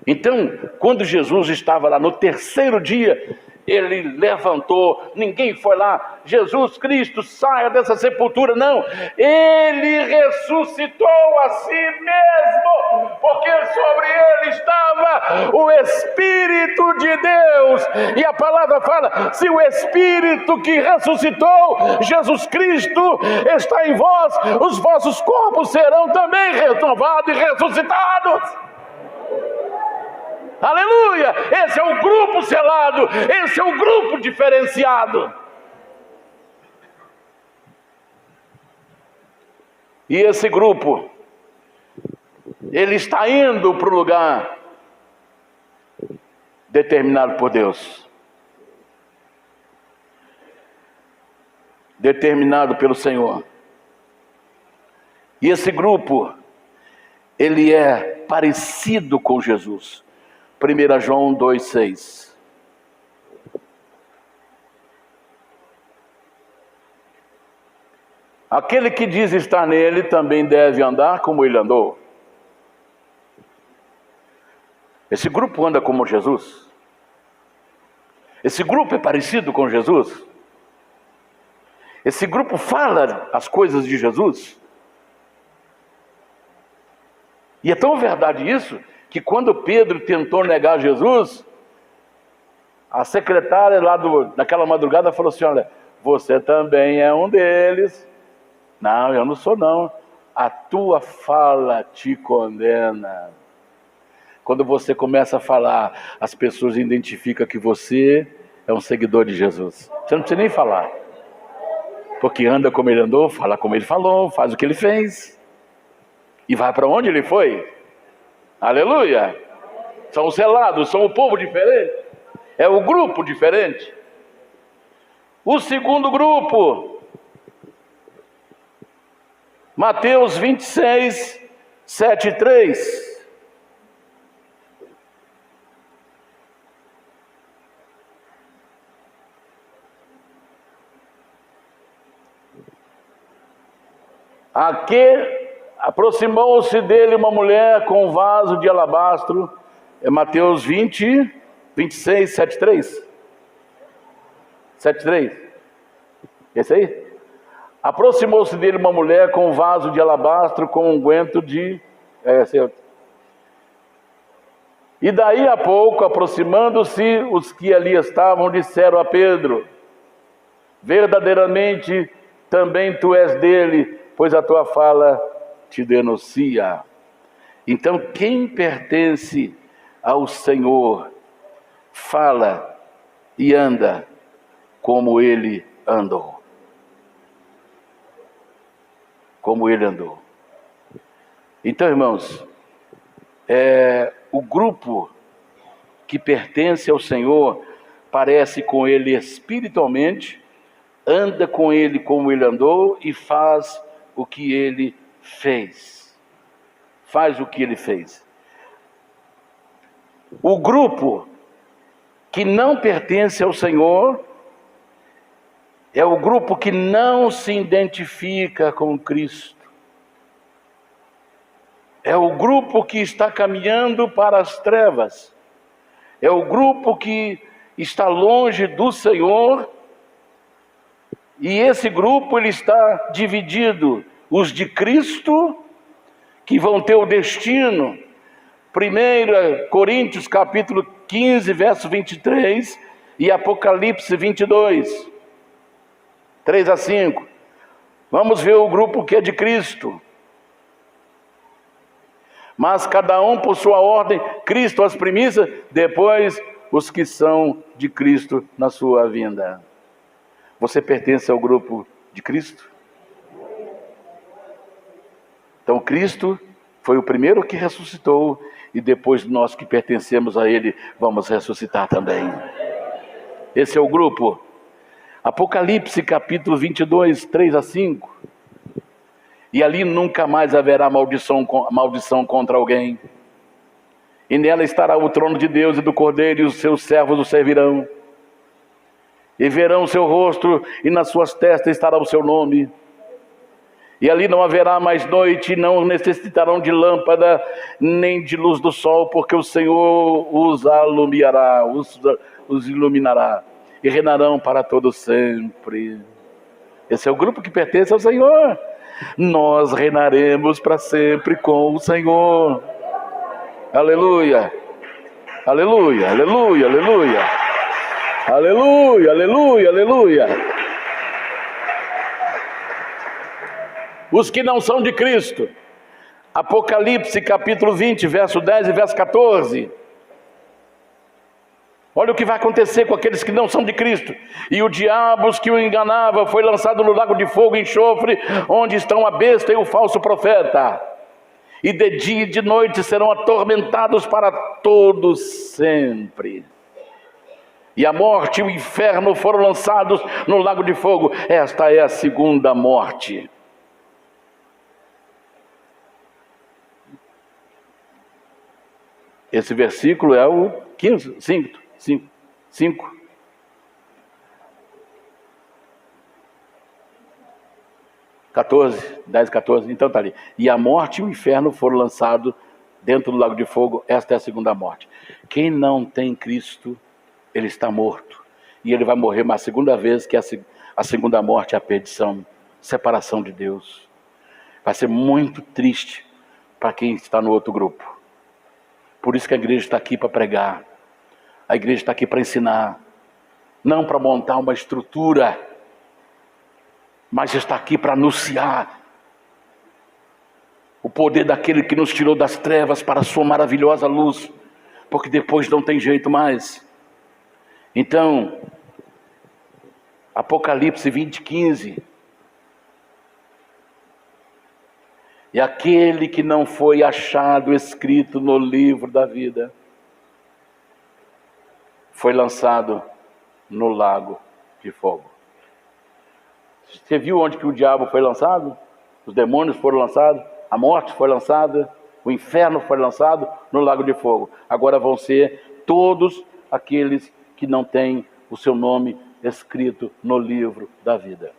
Então, quando Jesus estava lá no 3º dia, ele levantou, ninguém foi lá, Jesus Cristo, saia dessa sepultura, não, ele ressuscitou a si mesmo, porque sobre ele estava o Espírito de Deus, e a palavra fala, se o Espírito que ressuscitou Jesus Cristo está em vós, os vossos corpos serão também renovados e ressuscitados. Aleluia! Esse é o grupo selado, esse é o grupo diferenciado. E esse grupo, ele está indo para o lugar determinado por Deus, determinado pelo Senhor. E esse grupo, ele é parecido com Jesus. 1 João 2,6. Aquele que diz estar nele também deve andar como ele andou. Esse grupo anda como Jesus. Esse grupo é parecido com Jesus. Esse grupo fala as coisas de Jesus. E é tão verdade isso, que quando Pedro tentou negar Jesus, a secretária lá naquela madrugada falou assim: olha, você também é um deles. Não, eu não sou não. A tua fala te condena. Quando você começa a falar, as pessoas identificam que você é um seguidor de Jesus. Você não precisa nem falar. Porque anda como ele andou, fala como ele falou, faz o que ele fez. E vai para onde ele foi. Aleluia. São os selados, são o povo diferente. É o grupo diferente. O segundo grupo, Mateus 26, 7 e 3. Aqui aproximou-se dele uma mulher com um vaso de alabastro. É Mateus 26, 7 e 3. 7 e 3. Esse aí? Aproximou-se dele uma mulher com um vaso de alabastro com um unguento de... E daí a pouco, aproximando-se, os que ali estavam disseram a Pedro: verdadeiramente também tu és dele, pois a tua fala te denuncia. Então, quem pertence ao Senhor fala e anda como ele andou. Como ele andou. Então, irmãos, o grupo que pertence ao Senhor parece com ele espiritualmente, anda com ele como ele andou e faz o que ele fez. Faz o que ele fez. O grupo que não pertence ao Senhor é o grupo que não se identifica com Cristo. É o grupo que está caminhando para as trevas. É o grupo que está longe do Senhor. E esse grupo ele está dividido. Os de Cristo, que vão ter o destino. 1 Coríntios capítulo 15, verso 23. E Apocalipse 22. 3 a 5. Vamos ver o grupo que é de Cristo. Mas cada um por sua ordem, Cristo as primícias, depois os que são de Cristo na sua vinda. Você pertence ao grupo de Cristo? Então Cristo foi o primeiro que ressuscitou, e depois nós que pertencemos a Ele vamos ressuscitar também. Esse é o grupo. Apocalipse capítulo 22, 3 a 5. E ali nunca mais haverá maldição contra alguém. E nela estará o trono de Deus e do Cordeiro, e os seus servos o servirão. E verão o seu rosto, e nas suas testas estará o seu nome. E ali não haverá mais noite, não necessitarão de lâmpada, nem de luz do sol, porque o Senhor os alumiará, os iluminará, e reinarão para todo sempre. Esse é o grupo que pertence ao Senhor. Nós reinaremos para sempre com o Senhor. Aleluia, aleluia, aleluia, aleluia, aleluia, aleluia, aleluia. Os que não são de Cristo. Apocalipse capítulo 20, verso 10 e verso 14. Olha o que vai acontecer com aqueles que não são de Cristo. E o diabo que o enganava foi lançado no lago de fogo e enxofre, onde estão a besta e o falso profeta. E de dia e de noite serão atormentados para todos sempre. E a morte e o inferno foram lançados no lago de fogo. Esta é a segunda morte. Esse versículo é o 5. 14, 10, 14, então está ali. E a morte e o inferno foram lançados dentro do lago de fogo. Esta é a segunda morte. Quem não tem Cristo, ele está morto. E ele vai morrer uma segunda vez, que a segunda morte é a perdição, separação de Deus. Vai ser muito triste para quem está no outro grupo. Por isso que a igreja está aqui para pregar. A igreja está aqui para ensinar. Não para montar uma estrutura, mas está aqui para anunciar o poder daquele que nos tirou das trevas para a sua maravilhosa luz, porque depois não tem jeito mais. Então, Apocalipse 20:15, e aquele que não foi achado escrito no livro da vida foi lançado no lago de fogo. Você viu onde que o diabo foi lançado? Os demônios foram lançados, a morte foi lançada, o inferno foi lançado no lago de fogo. Agora vão ser todos aqueles que não têm o seu nome escrito no livro da vida.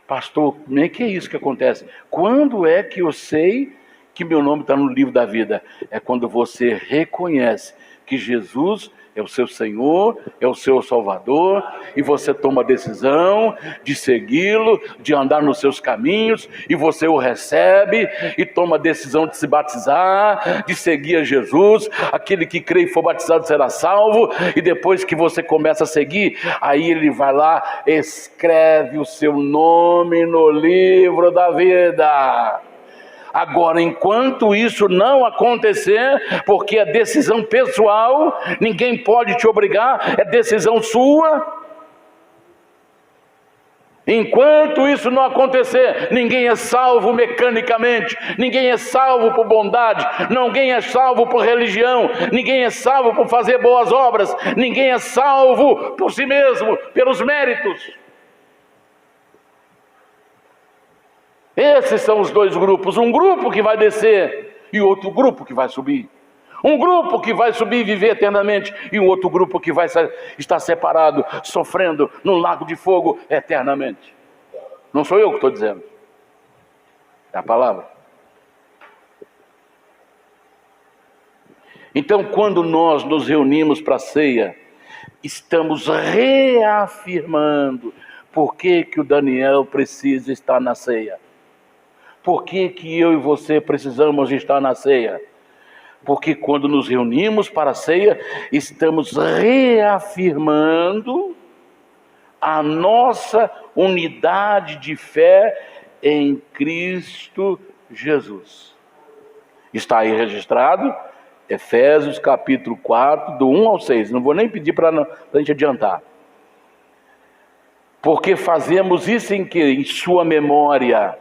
Pastor, como é que é isso que acontece? Quando é que eu sei que meu nome está no livro da vida? É quando você reconhece que Jesus é o seu Senhor, é o seu Salvador, e você toma a decisão de segui-lo, de andar nos seus caminhos, e você o recebe, e toma a decisão de se batizar, de seguir a Jesus. Aquele que crê e for batizado será salvo, e depois que você começa a seguir, aí ele vai lá, escreve o seu nome no livro da vida. Agora, enquanto isso não acontecer, porque é decisão pessoal, ninguém pode te obrigar, é decisão sua. Enquanto isso não acontecer, ninguém é salvo mecanicamente, ninguém é salvo por bondade, ninguém é salvo por religião, ninguém é salvo por fazer boas obras, ninguém é salvo por si mesmo, pelos méritos. Esses são os dois grupos, um grupo que vai descer e outro grupo que vai subir. Um grupo que vai subir e viver eternamente, e um outro grupo que vai estar separado, sofrendo no lago de fogo eternamente. Não sou eu que estou dizendo, é a palavra. Então, quando nós nos reunimos para a ceia, estamos reafirmando por que o Daniel precisa estar na ceia. Por que eu e você precisamos estar na ceia? Porque quando nos reunimos para a ceia, estamos reafirmando a nossa unidade de fé em Cristo Jesus. Está aí registrado, Efésios capítulo 4, do 1 ao 6. Não vou nem pedir para a gente adiantar. Porque fazemos isso em quê? Em sua memória.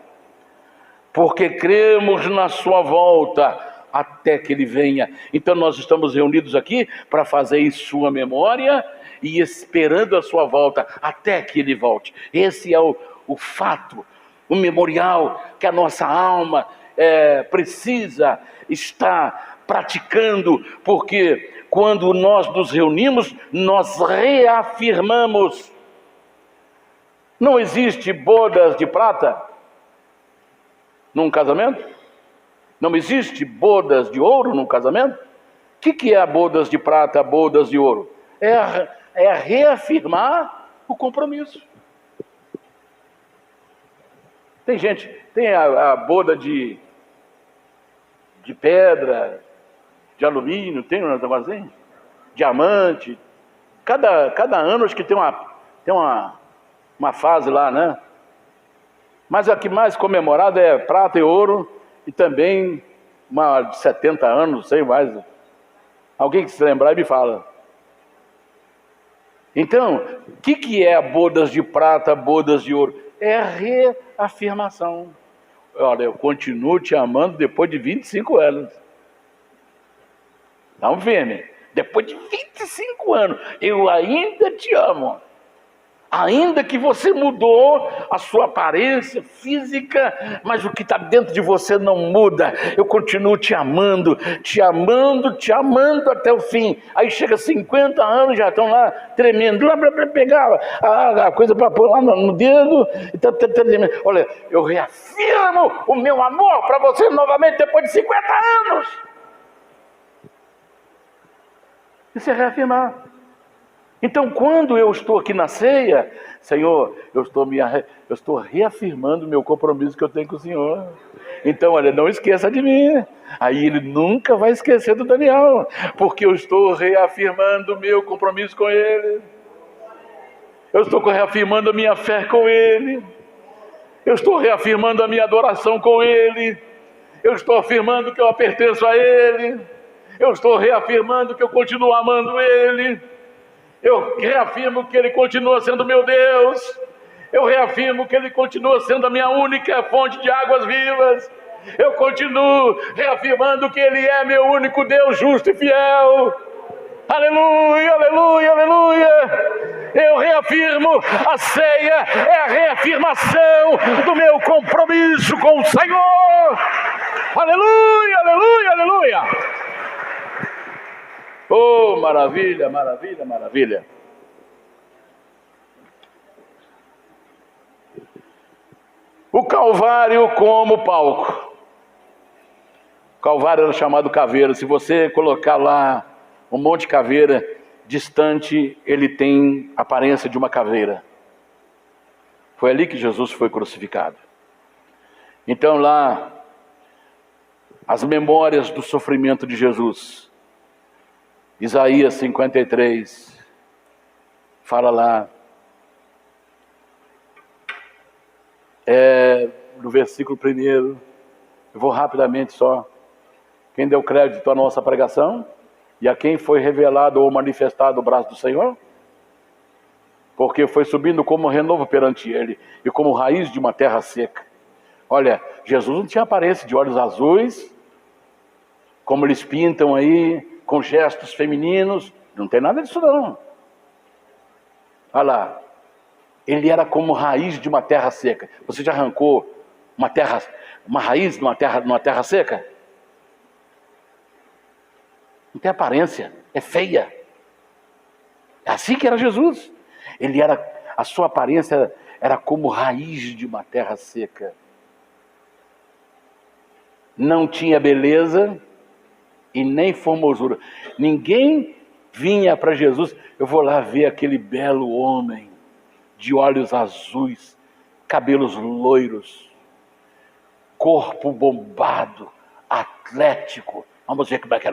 Porque cremos na sua volta até que ele venha. Então nós estamos reunidos aqui para fazer em sua memória e esperando a sua volta até que ele volte. Esse é o fato, o memorial que a nossa alma precisa estar praticando, porque quando nós nos reunimos, nós reafirmamos. Não existe bodas de prata num casamento? Não existe bodas de ouro num casamento? O que é bodas de prata, bodas de ouro? É reafirmar o compromisso. Tem gente, tem a boda de pedra, de alumínio, tem um negócio assim? Diamante. Cada ano acho que tem uma fase lá, né? Mas a que mais comemorada é prata e ouro, e também uma de 70 anos, não sei mais. Alguém que se lembrar me fala. Então, o que é bodas de prata, bodas de ouro? É reafirmação. Olha, eu continuo te amando depois de 25 anos. Não firme. Depois de 25 anos, eu ainda te amo. Ainda que você mudou a sua aparência física, mas o que está dentro de você não muda. Eu continuo te amando, te amando, te amando até o fim. Aí chega 50 anos, já estão lá tremendo, lá para pegar a coisa para pôr lá no dedo. Então, olha, eu reafirmo o meu amor para você novamente depois de 50 anos. Isso é reafirmar. Então, quando eu estou aqui na ceia, Senhor, eu estou reafirmando o meu compromisso que eu tenho com o Senhor. Então, olha, não esqueça de mim. Aí ele nunca vai esquecer do Daniel, porque eu estou reafirmando o meu compromisso com ele. Eu estou reafirmando a minha fé com ele. Eu estou reafirmando a minha adoração com ele. Eu estou afirmando que eu pertenço a ele. Eu estou reafirmando que eu continuo amando ele. Eu reafirmo que ele continua sendo meu Deus. Eu reafirmo que ele continua sendo a minha única fonte de águas vivas. Eu continuo reafirmando que ele é meu único Deus justo e fiel. Aleluia, aleluia, aleluia. Eu reafirmo, a ceia é a reafirmação do meu compromisso com o Senhor. Aleluia, aleluia, aleluia. Oh, maravilha, maravilha, maravilha. O Calvário como palco. O Calvário era chamado caveira. Se você colocar lá um monte de caveira distante, ele tem a aparência de uma caveira. Foi ali que Jesus foi crucificado. Então lá, as memórias do sofrimento de Jesus. Isaías 53, fala lá, no versículo 1, eu vou rapidamente só. Quem deu crédito à nossa pregação? E a quem foi revelado ou manifestado o braço do Senhor? Porque foi subindo como renovo perante ele, e como raiz de uma terra seca. Olha, Jesus não tinha aparência de olhos azuis, como eles pintam aí, com gestos femininos, não tem nada disso não. Olha lá, ele era como raiz de uma terra seca. Você já arrancou uma raiz numa terra seca? Não tem aparência, é feia. É assim que era Jesus. A sua aparência era como raiz de uma terra seca. Não tinha beleza e nem formosura. Ninguém vinha para Jesus, eu vou lá ver aquele belo homem, de olhos azuis, cabelos loiros, corpo bombado, atlético. Vamos ver como é que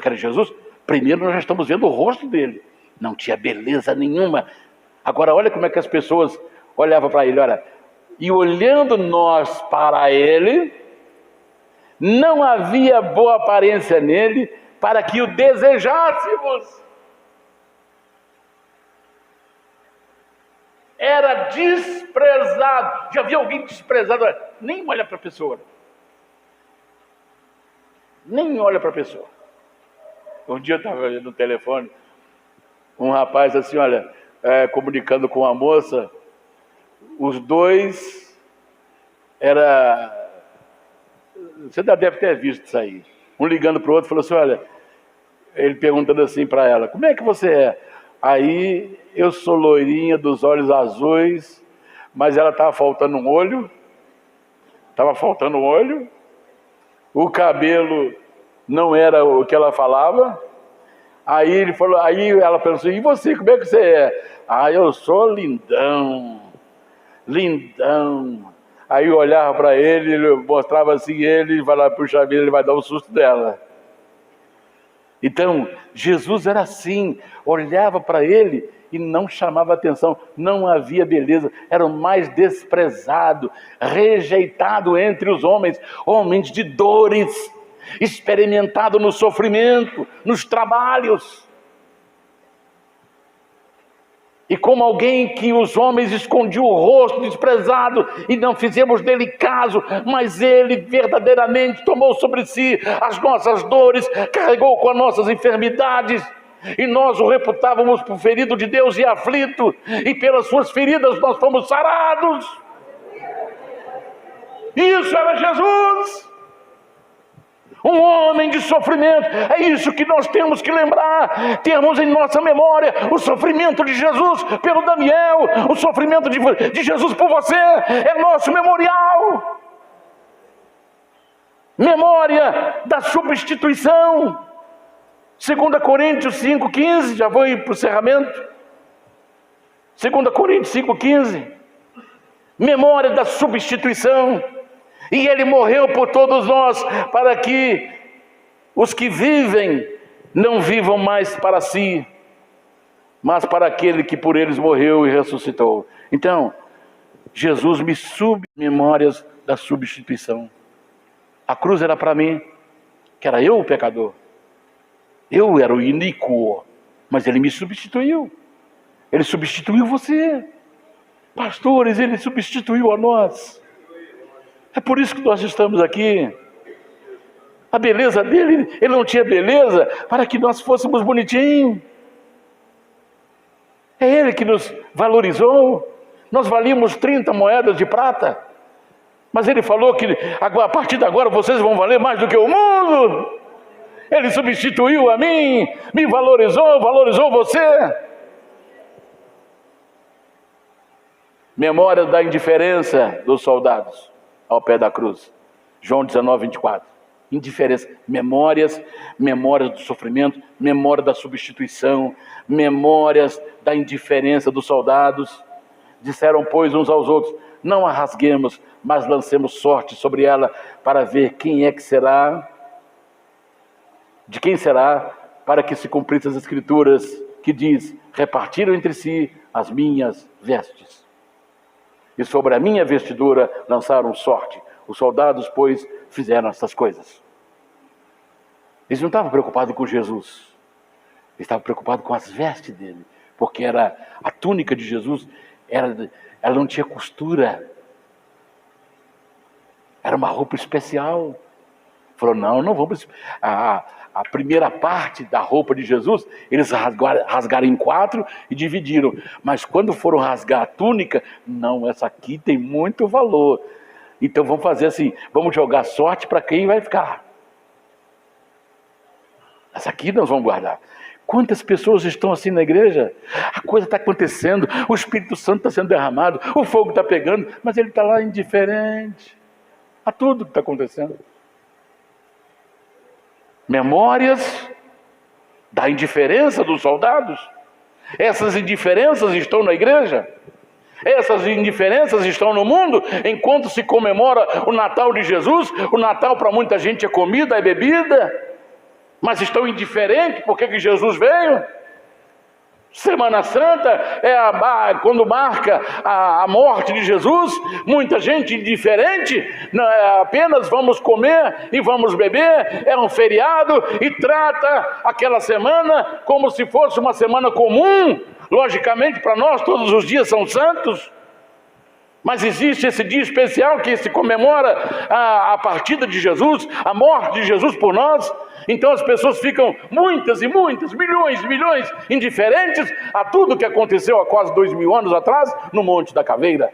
era Jesus? Primeiro nós já estamos vendo o rosto dele. Não tinha beleza nenhuma. Agora olha como é que as pessoas olhavam para ele, olha. E olhando nós para ele, não havia boa aparência nele para que o desejássemos. Era desprezado. Já viu alguém desprezado? Nem olha para a pessoa. Nem olha para a pessoa. Um dia eu estava no telefone, um rapaz assim, olha, comunicando com uma moça, os dois você já deve ter visto isso aí. Um ligando para o outro, falou assim, olha, ele perguntando assim para ela, como é que você é? Aí, eu sou loirinha, dos olhos azuis, mas ela estava faltando um olho, o cabelo não era o que ela falava. Aí ela pensou, e você, como é que você é? Eu sou lindão. Aí eu olhava para ele mostrava assim, ele vai lá puxar ele vai dar um susto dela. Então, Jesus era assim, olhava para ele e não chamava atenção, não havia beleza, era o mais desprezado, rejeitado entre os homens de dores, experimentado no sofrimento, nos trabalhos. E como alguém que os homens escondiam o rosto desprezado e não fizemos dele caso, mas ele verdadeiramente tomou sobre si as nossas dores, carregou com as nossas enfermidades. e nós o reputávamos por ferido de Deus e aflito, e pelas suas feridas nós fomos sarados. Isso era Jesus, um homem de sofrimento. É isso que nós temos que lembrar, termos em nossa memória o sofrimento de Jesus pelo Daniel, o sofrimento de Jesus por você, é nosso memorial. Memória da substituição. 2 Coríntios 5,15, já vou para o encerramento. 2 Coríntios 5,15. Memória da substituição. E ele morreu por todos nós, para que os que vivem não vivam mais para si, mas para aquele que por eles morreu e ressuscitou. Então, Jesus me memórias da substituição. A cruz era para mim, que era eu o pecador. Eu era o iníquo, mas ele me substituiu. Ele substituiu você. Pastores, ele substituiu a nós. É por isso que nós estamos aqui. A beleza dele, ele não tinha beleza para que nós fôssemos bonitinhos. É ele que nos valorizou. Nós valíamos 30 moedas de prata. Mas ele falou que a partir de agora vocês vão valer mais do que o mundo. Ele substituiu a mim, me valorizou, valorizou você. Memória da indiferença dos soldados ao pé da cruz. João 19:24. Indiferença, memórias do sofrimento, memória da substituição, memórias da indiferença dos soldados. Disseram, pois, uns aos outros: não a rasguemos, mas lancemos sorte sobre ela, para ver quem é que será, de quem será, para que se cumprissem as escrituras, que diz: repartiram entre si as minhas vestes, e sobre a minha vestidura lançaram sorte. Os soldados, pois, fizeram essas coisas. Eles não estavam preocupados com Jesus, eles estavam preocupados com as vestes dele, porque era a túnica de Jesus, ela não tinha costura, era uma roupa especial. Falou, não vamos. A primeira parte da roupa de Jesus, eles rasgaram em 4 e dividiram. Mas quando foram rasgar a túnica, não, essa aqui tem muito valor. Então vamos fazer assim, vamos jogar sorte para quem vai ficar. Essa aqui nós vamos guardar. Quantas pessoas estão assim na igreja? A coisa está acontecendo, o Espírito Santo está sendo derramado, o fogo está pegando, mas ele está lá indiferente a tudo que está acontecendo. Memórias da indiferença dos soldados. Essas indiferenças estão na igreja. Essas indiferenças estão no mundo. Enquanto se comemora o Natal de Jesus, o Natal para muita gente é comida, é bebida, mas estão indiferentes porque que Jesus veio. Semana Santa é quando marca a morte de Jesus. Muita gente indiferente, não é apenas vamos comer e vamos beber, é um feriado, e trata aquela semana como se fosse uma semana comum. Logicamente para nós todos os dias são santos, mas existe esse dia especial que se comemora a partida de Jesus, a morte de Jesus por nós. Então as pessoas ficam muitas e muitas, milhões indiferentes a tudo que aconteceu há quase 2000 anos atrás no Monte da Caveira.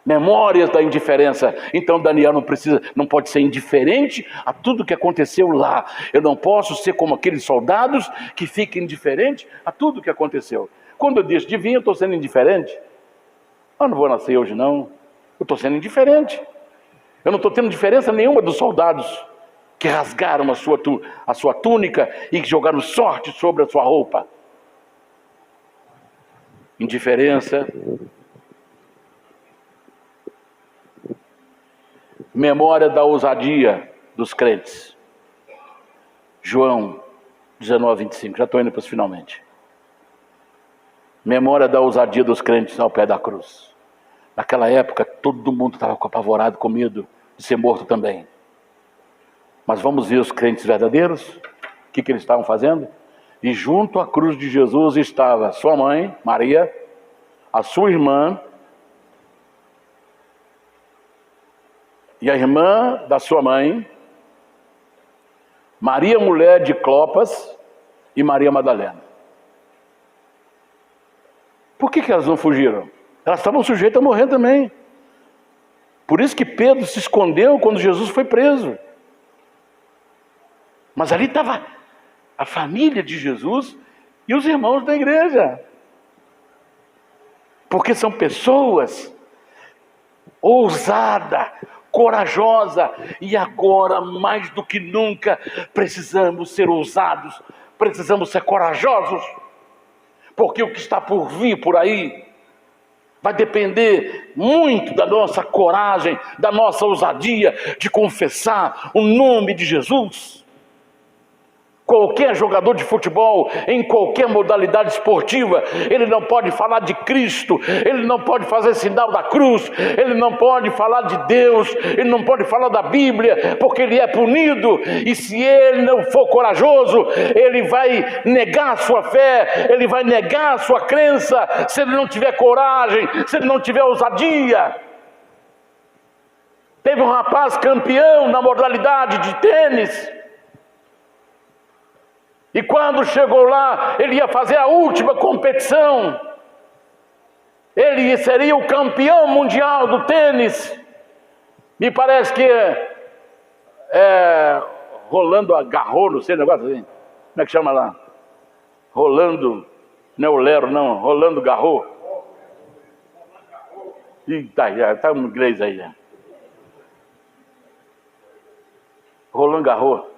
Memórias da indiferença. Então Daniel não pode ser indiferente a tudo que aconteceu lá. Eu não posso ser como aqueles soldados que ficam indiferentes a tudo que aconteceu. Quando eu deixo de vir, eu estou sendo indiferente. Eu não vou nascer hoje não, eu estou sendo indiferente. Eu não estou tendo diferença nenhuma dos soldados que rasgaram a sua túnica e que jogaram sorte sobre a sua roupa. Indiferença. Memória da ousadia dos crentes. João 19:25. Já estou indo para os finalmente. Memória da ousadia dos crentes ao pé da cruz. Naquela época, todo mundo estava apavorado, com medo de ser morto também. Mas vamos ver os crentes verdadeiros, o que eles estavam fazendo? E junto à cruz de Jesus estava sua mãe, Maria, a sua irmã, e a irmã da sua mãe, Maria, mulher de Clopas, e Maria Madalena. Por que elas não fugiram? Elas estavam sujeitas a morrer também. Por isso que Pedro se escondeu quando Jesus foi preso. Mas ali estava a família de Jesus e os irmãos da igreja. Porque são pessoas ousadas, corajosas, e agora, mais do que nunca, precisamos ser ousados, precisamos ser corajosos, porque o que está por vir por aí vai depender muito da nossa coragem, da nossa ousadia de confessar o nome de Jesus. Qualquer jogador de futebol, em qualquer modalidade esportiva, ele não pode falar de Cristo, ele não pode fazer sinal da cruz, ele não pode falar de Deus, ele não pode falar da Bíblia, porque ele é punido. E se ele não for corajoso, ele vai negar a sua fé, ele vai negar a sua crença, se ele não tiver coragem, se ele não tiver ousadia. Teve um rapaz campeão na modalidade de tênis, e quando chegou lá, ele ia fazer a última competição. Ele seria o campeão mundial do tênis. Me parece que Rolando Garros, não sei, negócio assim. Como é que chama lá? Rolando, não é o Lero, não. Rolando Garros. Eita, tá um inglês aí já. Rolando Garros.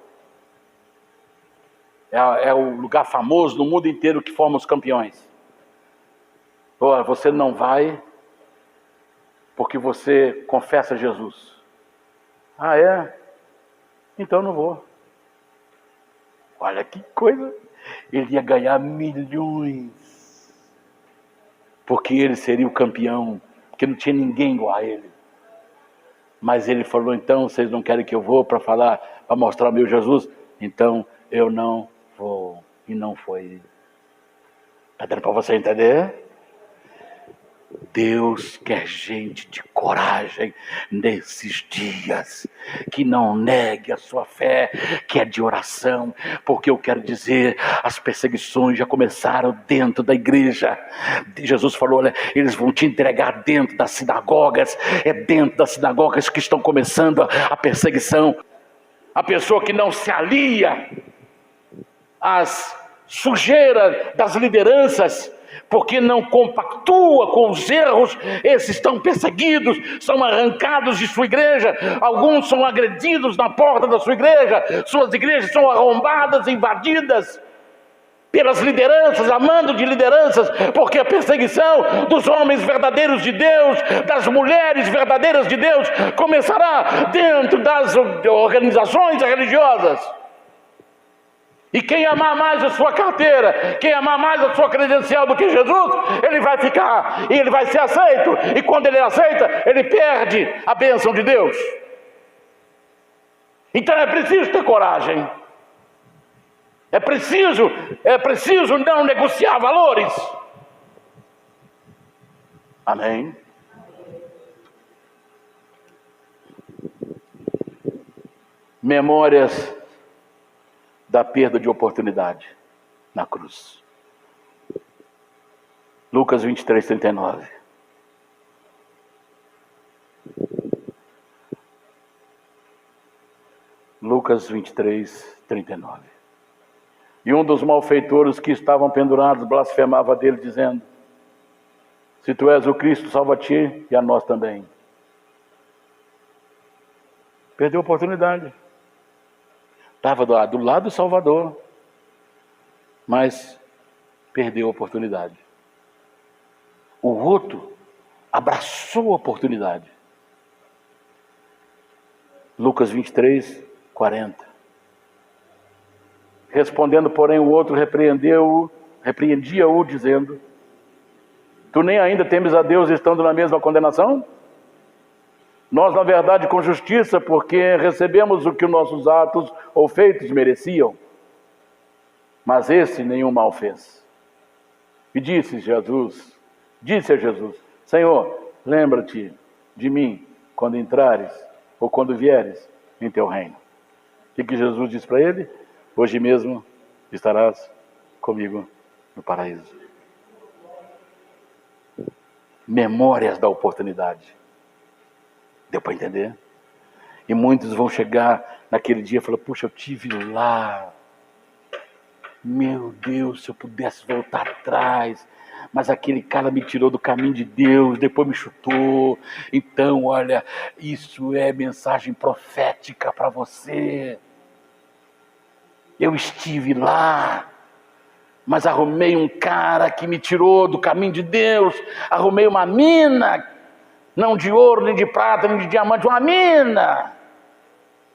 É o lugar famoso no mundo inteiro que forma os campeões. Você não vai porque você confessa Jesus. Ah, é? Então não vou. Olha que coisa. Ele ia ganhar milhões, porque ele seria o campeão, porque não tinha ninguém igual a ele. Mas ele falou: então vocês não querem que eu vou para falar, para mostrar o meu Jesus? Então eu não vou. E não foi. Está dando para você entender? Deus quer gente de coragem nesses dias, que não negue a sua fé, que é de oração, porque eu quero dizer, as perseguições já começaram dentro da igreja. Jesus falou: olha, eles vão te entregar dentro das sinagogas, é dentro das sinagogas que estão começando a perseguição. A pessoa que não se alia às sujeiras das lideranças, porque não compactua com os erros, esses estão perseguidos, são arrancados de sua igreja, alguns são agredidos na porta da sua igreja, suas igrejas são arrombadas, invadidas pelas lideranças, amando de lideranças, porque a perseguição dos homens verdadeiros de Deus, das mulheres verdadeiras de Deus, começará dentro das organizações religiosas. E quem amar mais a sua carteira, quem amar mais a sua credencial do que Jesus, ele vai ficar, e ele vai ser aceito, e quando ele aceita, ele perde a bênção de Deus. Então é preciso ter coragem, é preciso não negociar valores. Amém? Memórias da perda de oportunidade na cruz. Lucas 23, 39. Lucas 23, 39. E um dos malfeitores que estavam pendurados blasfemava dele, dizendo: se tu és o Cristo, salva-te e a nós também. Perdeu a oportunidade. Estava do lado do Salvador, mas perdeu a oportunidade. O outro abraçou a oportunidade. Lucas 23, 40. Respondendo, porém, o outro repreendia-o, dizendo: tu nem ainda temes a Deus estando na mesma condenação? Nós, na verdade, com justiça, porque recebemos o que os nossos atos ou feitos mereciam. Mas esse nenhum mal fez. E disse a Jesus: Senhor, lembra-te de mim quando entrares ou quando vieres em teu reino. O que Jesus disse para ele? Hoje mesmo estarás comigo no paraíso. Memórias da oportunidade. Deu para entender? E muitos vão chegar naquele dia e falar, puxa, eu tive lá. Meu Deus, se eu pudesse voltar atrás. Mas aquele cara me tirou do caminho de Deus, depois me chutou. Então, olha, isso é mensagem profética para você. Eu estive lá, mas arrumei um cara que me tirou do caminho de Deus. Arrumei uma mina, não de ouro, nem de prata, nem de diamante, uma mina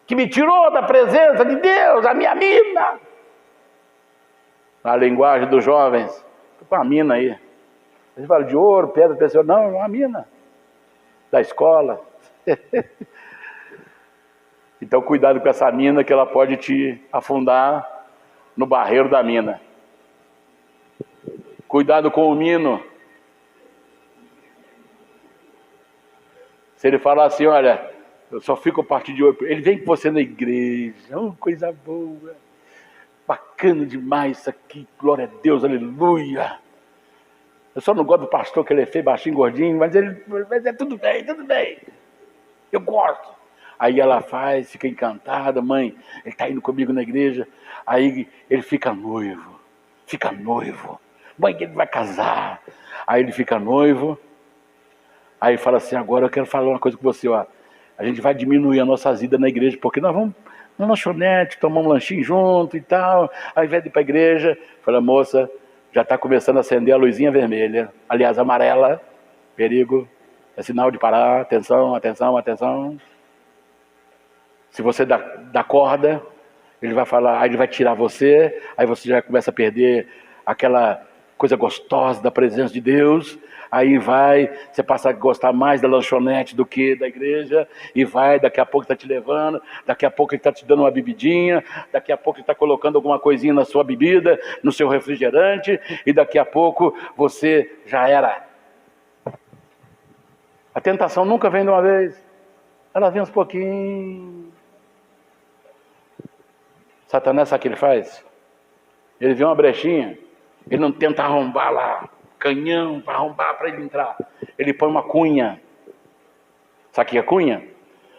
que me tirou da presença de Deus, a minha mina. A linguagem dos jovens, estou com uma mina aí. Eles falam de ouro, pedra, pessoa. Não, é uma mina da escola. Então cuidado com essa mina, que ela pode te afundar no barreiro da mina. Cuidado com o mino. Se ele falar assim, olha, eu só fico a partir de hoje, ele vem com você na igreja, coisa boa, bacana demais isso aqui, glória a Deus, aleluia. Eu só não gosto do pastor, que ele é feio, baixinho, gordinho, mas é tudo bem, eu gosto. Aí ela faz, fica encantada, mãe, ele está indo comigo na igreja. Aí ele fica noivo, mãe, ele vai casar. Aí ele fica noivo, aí fala assim, agora eu quero falar uma coisa com você, ó. A gente vai diminuir a nossa ida na igreja, porque nós vamos na lanchonete, tomar um lanchinho junto e tal. Ao invés de ir para a igreja, fala, moça, já está começando a acender a luzinha vermelha, aliás, amarela, perigo, é sinal de parar, atenção, atenção, atenção. Se você dá corda, ele vai falar, aí ele vai tirar você, aí você já começa a perder aquela coisa gostosa da presença de Deus. Aí você passa a gostar mais da lanchonete do que da igreja, e daqui a pouco está te levando, daqui a pouco ele está te dando uma bebidinha, daqui a pouco ele está colocando alguma coisinha na sua bebida, no seu refrigerante, e daqui a pouco você já era. A tentação nunca vem de uma vez, ela vem uns pouquinhos. Satanás, sabe o que ele faz? Ele vê uma brechinha, ele não tenta arrombar lá, canhão para arrombar para ele entrar. Ele põe uma cunha. Sabe o que é cunha?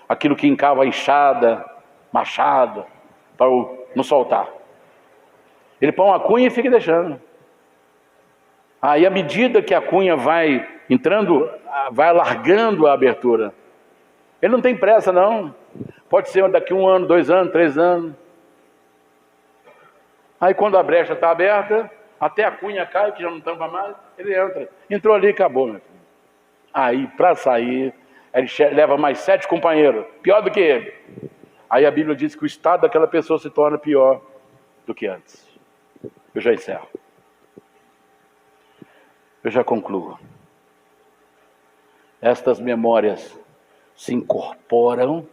Aquilo que encava a enxada, machado, para não soltar. Ele põe uma cunha e fica deixando. Aí, à medida que a cunha vai entrando, vai alargando a abertura. Ele não tem pressa, não. Pode ser daqui 1 ano, 2 anos, 3 anos. Aí, quando a brecha está aberta, até a cunha cai, que já não tampa mais, ele entra. Entrou ali e acabou, meu filho. Aí, para sair, ele leva mais 7 companheiros, pior do que ele. Aí a Bíblia diz que o estado daquela pessoa se torna pior do que antes. Eu já encerro. Eu já concluo. Estas memórias se incorporam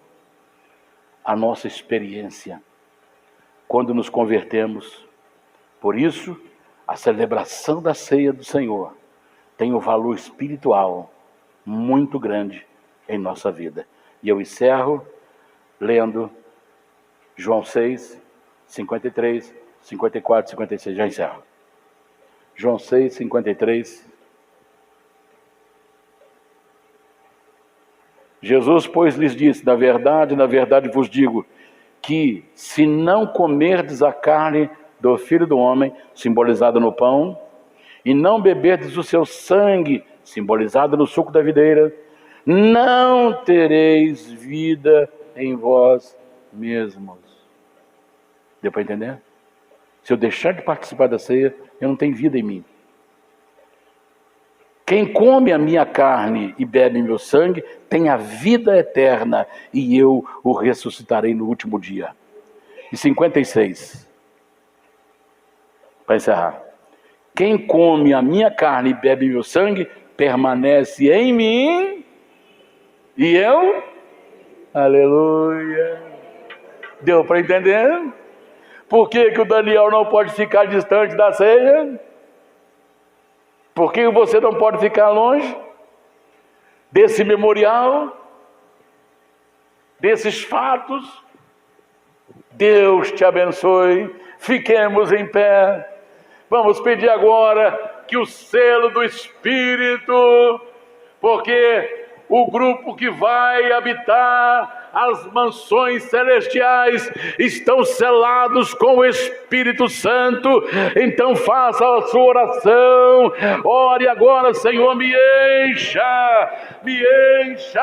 à nossa experiência quando nos convertemos. Por isso, a celebração da ceia do Senhor tem um valor espiritual muito grande em nossa vida. E eu encerro lendo João 6, 53, 54, 56. Já encerro. João 6, 53. Jesus, pois, lhes disse, na verdade vos digo, que se não comerdes a carne do Filho do Homem, simbolizada no pão, e não beberdes o seu sangue, simbolizado no suco da videira, não tereis vida em vós mesmos. Deu para entender? Se eu deixar de participar da ceia, eu não tenho vida em mim. Quem come a minha carne e bebe meu sangue, tem a vida eterna, e eu o ressuscitarei no último dia. E 56, para encerrar. Quem come a minha carne e bebe meu sangue, permanece em mim, e eu, aleluia. Deu para entender? Por que o Daniel não pode ficar distante da ceia? Por que você não pode ficar longe desse memorial, desses fatos? Deus te abençoe. Fiquemos em pé. Vamos pedir agora que o selo do Espírito, porque o grupo que vai habitar as mansões celestiais estão selados com o Espírito Santo. Então faça a sua oração. Ore agora: Senhor, me encha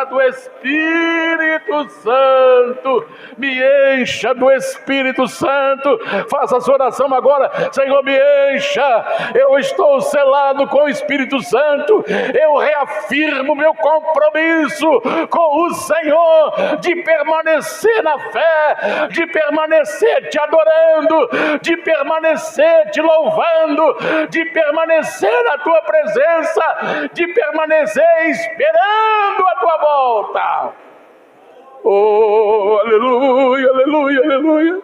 do Espírito Santo, me encha do Espírito Santo. Faça a sua oração agora: Senhor, me encha. Eu estou selado com o Espírito Santo. Eu reafirmo meu compromisso com o Senhor de permanecer na fé, de permanecer te adorando, de permanecer te louvando, de permanecer na tua presença, de permanecer esperando a tua volta. Oh, aleluia, aleluia, aleluia.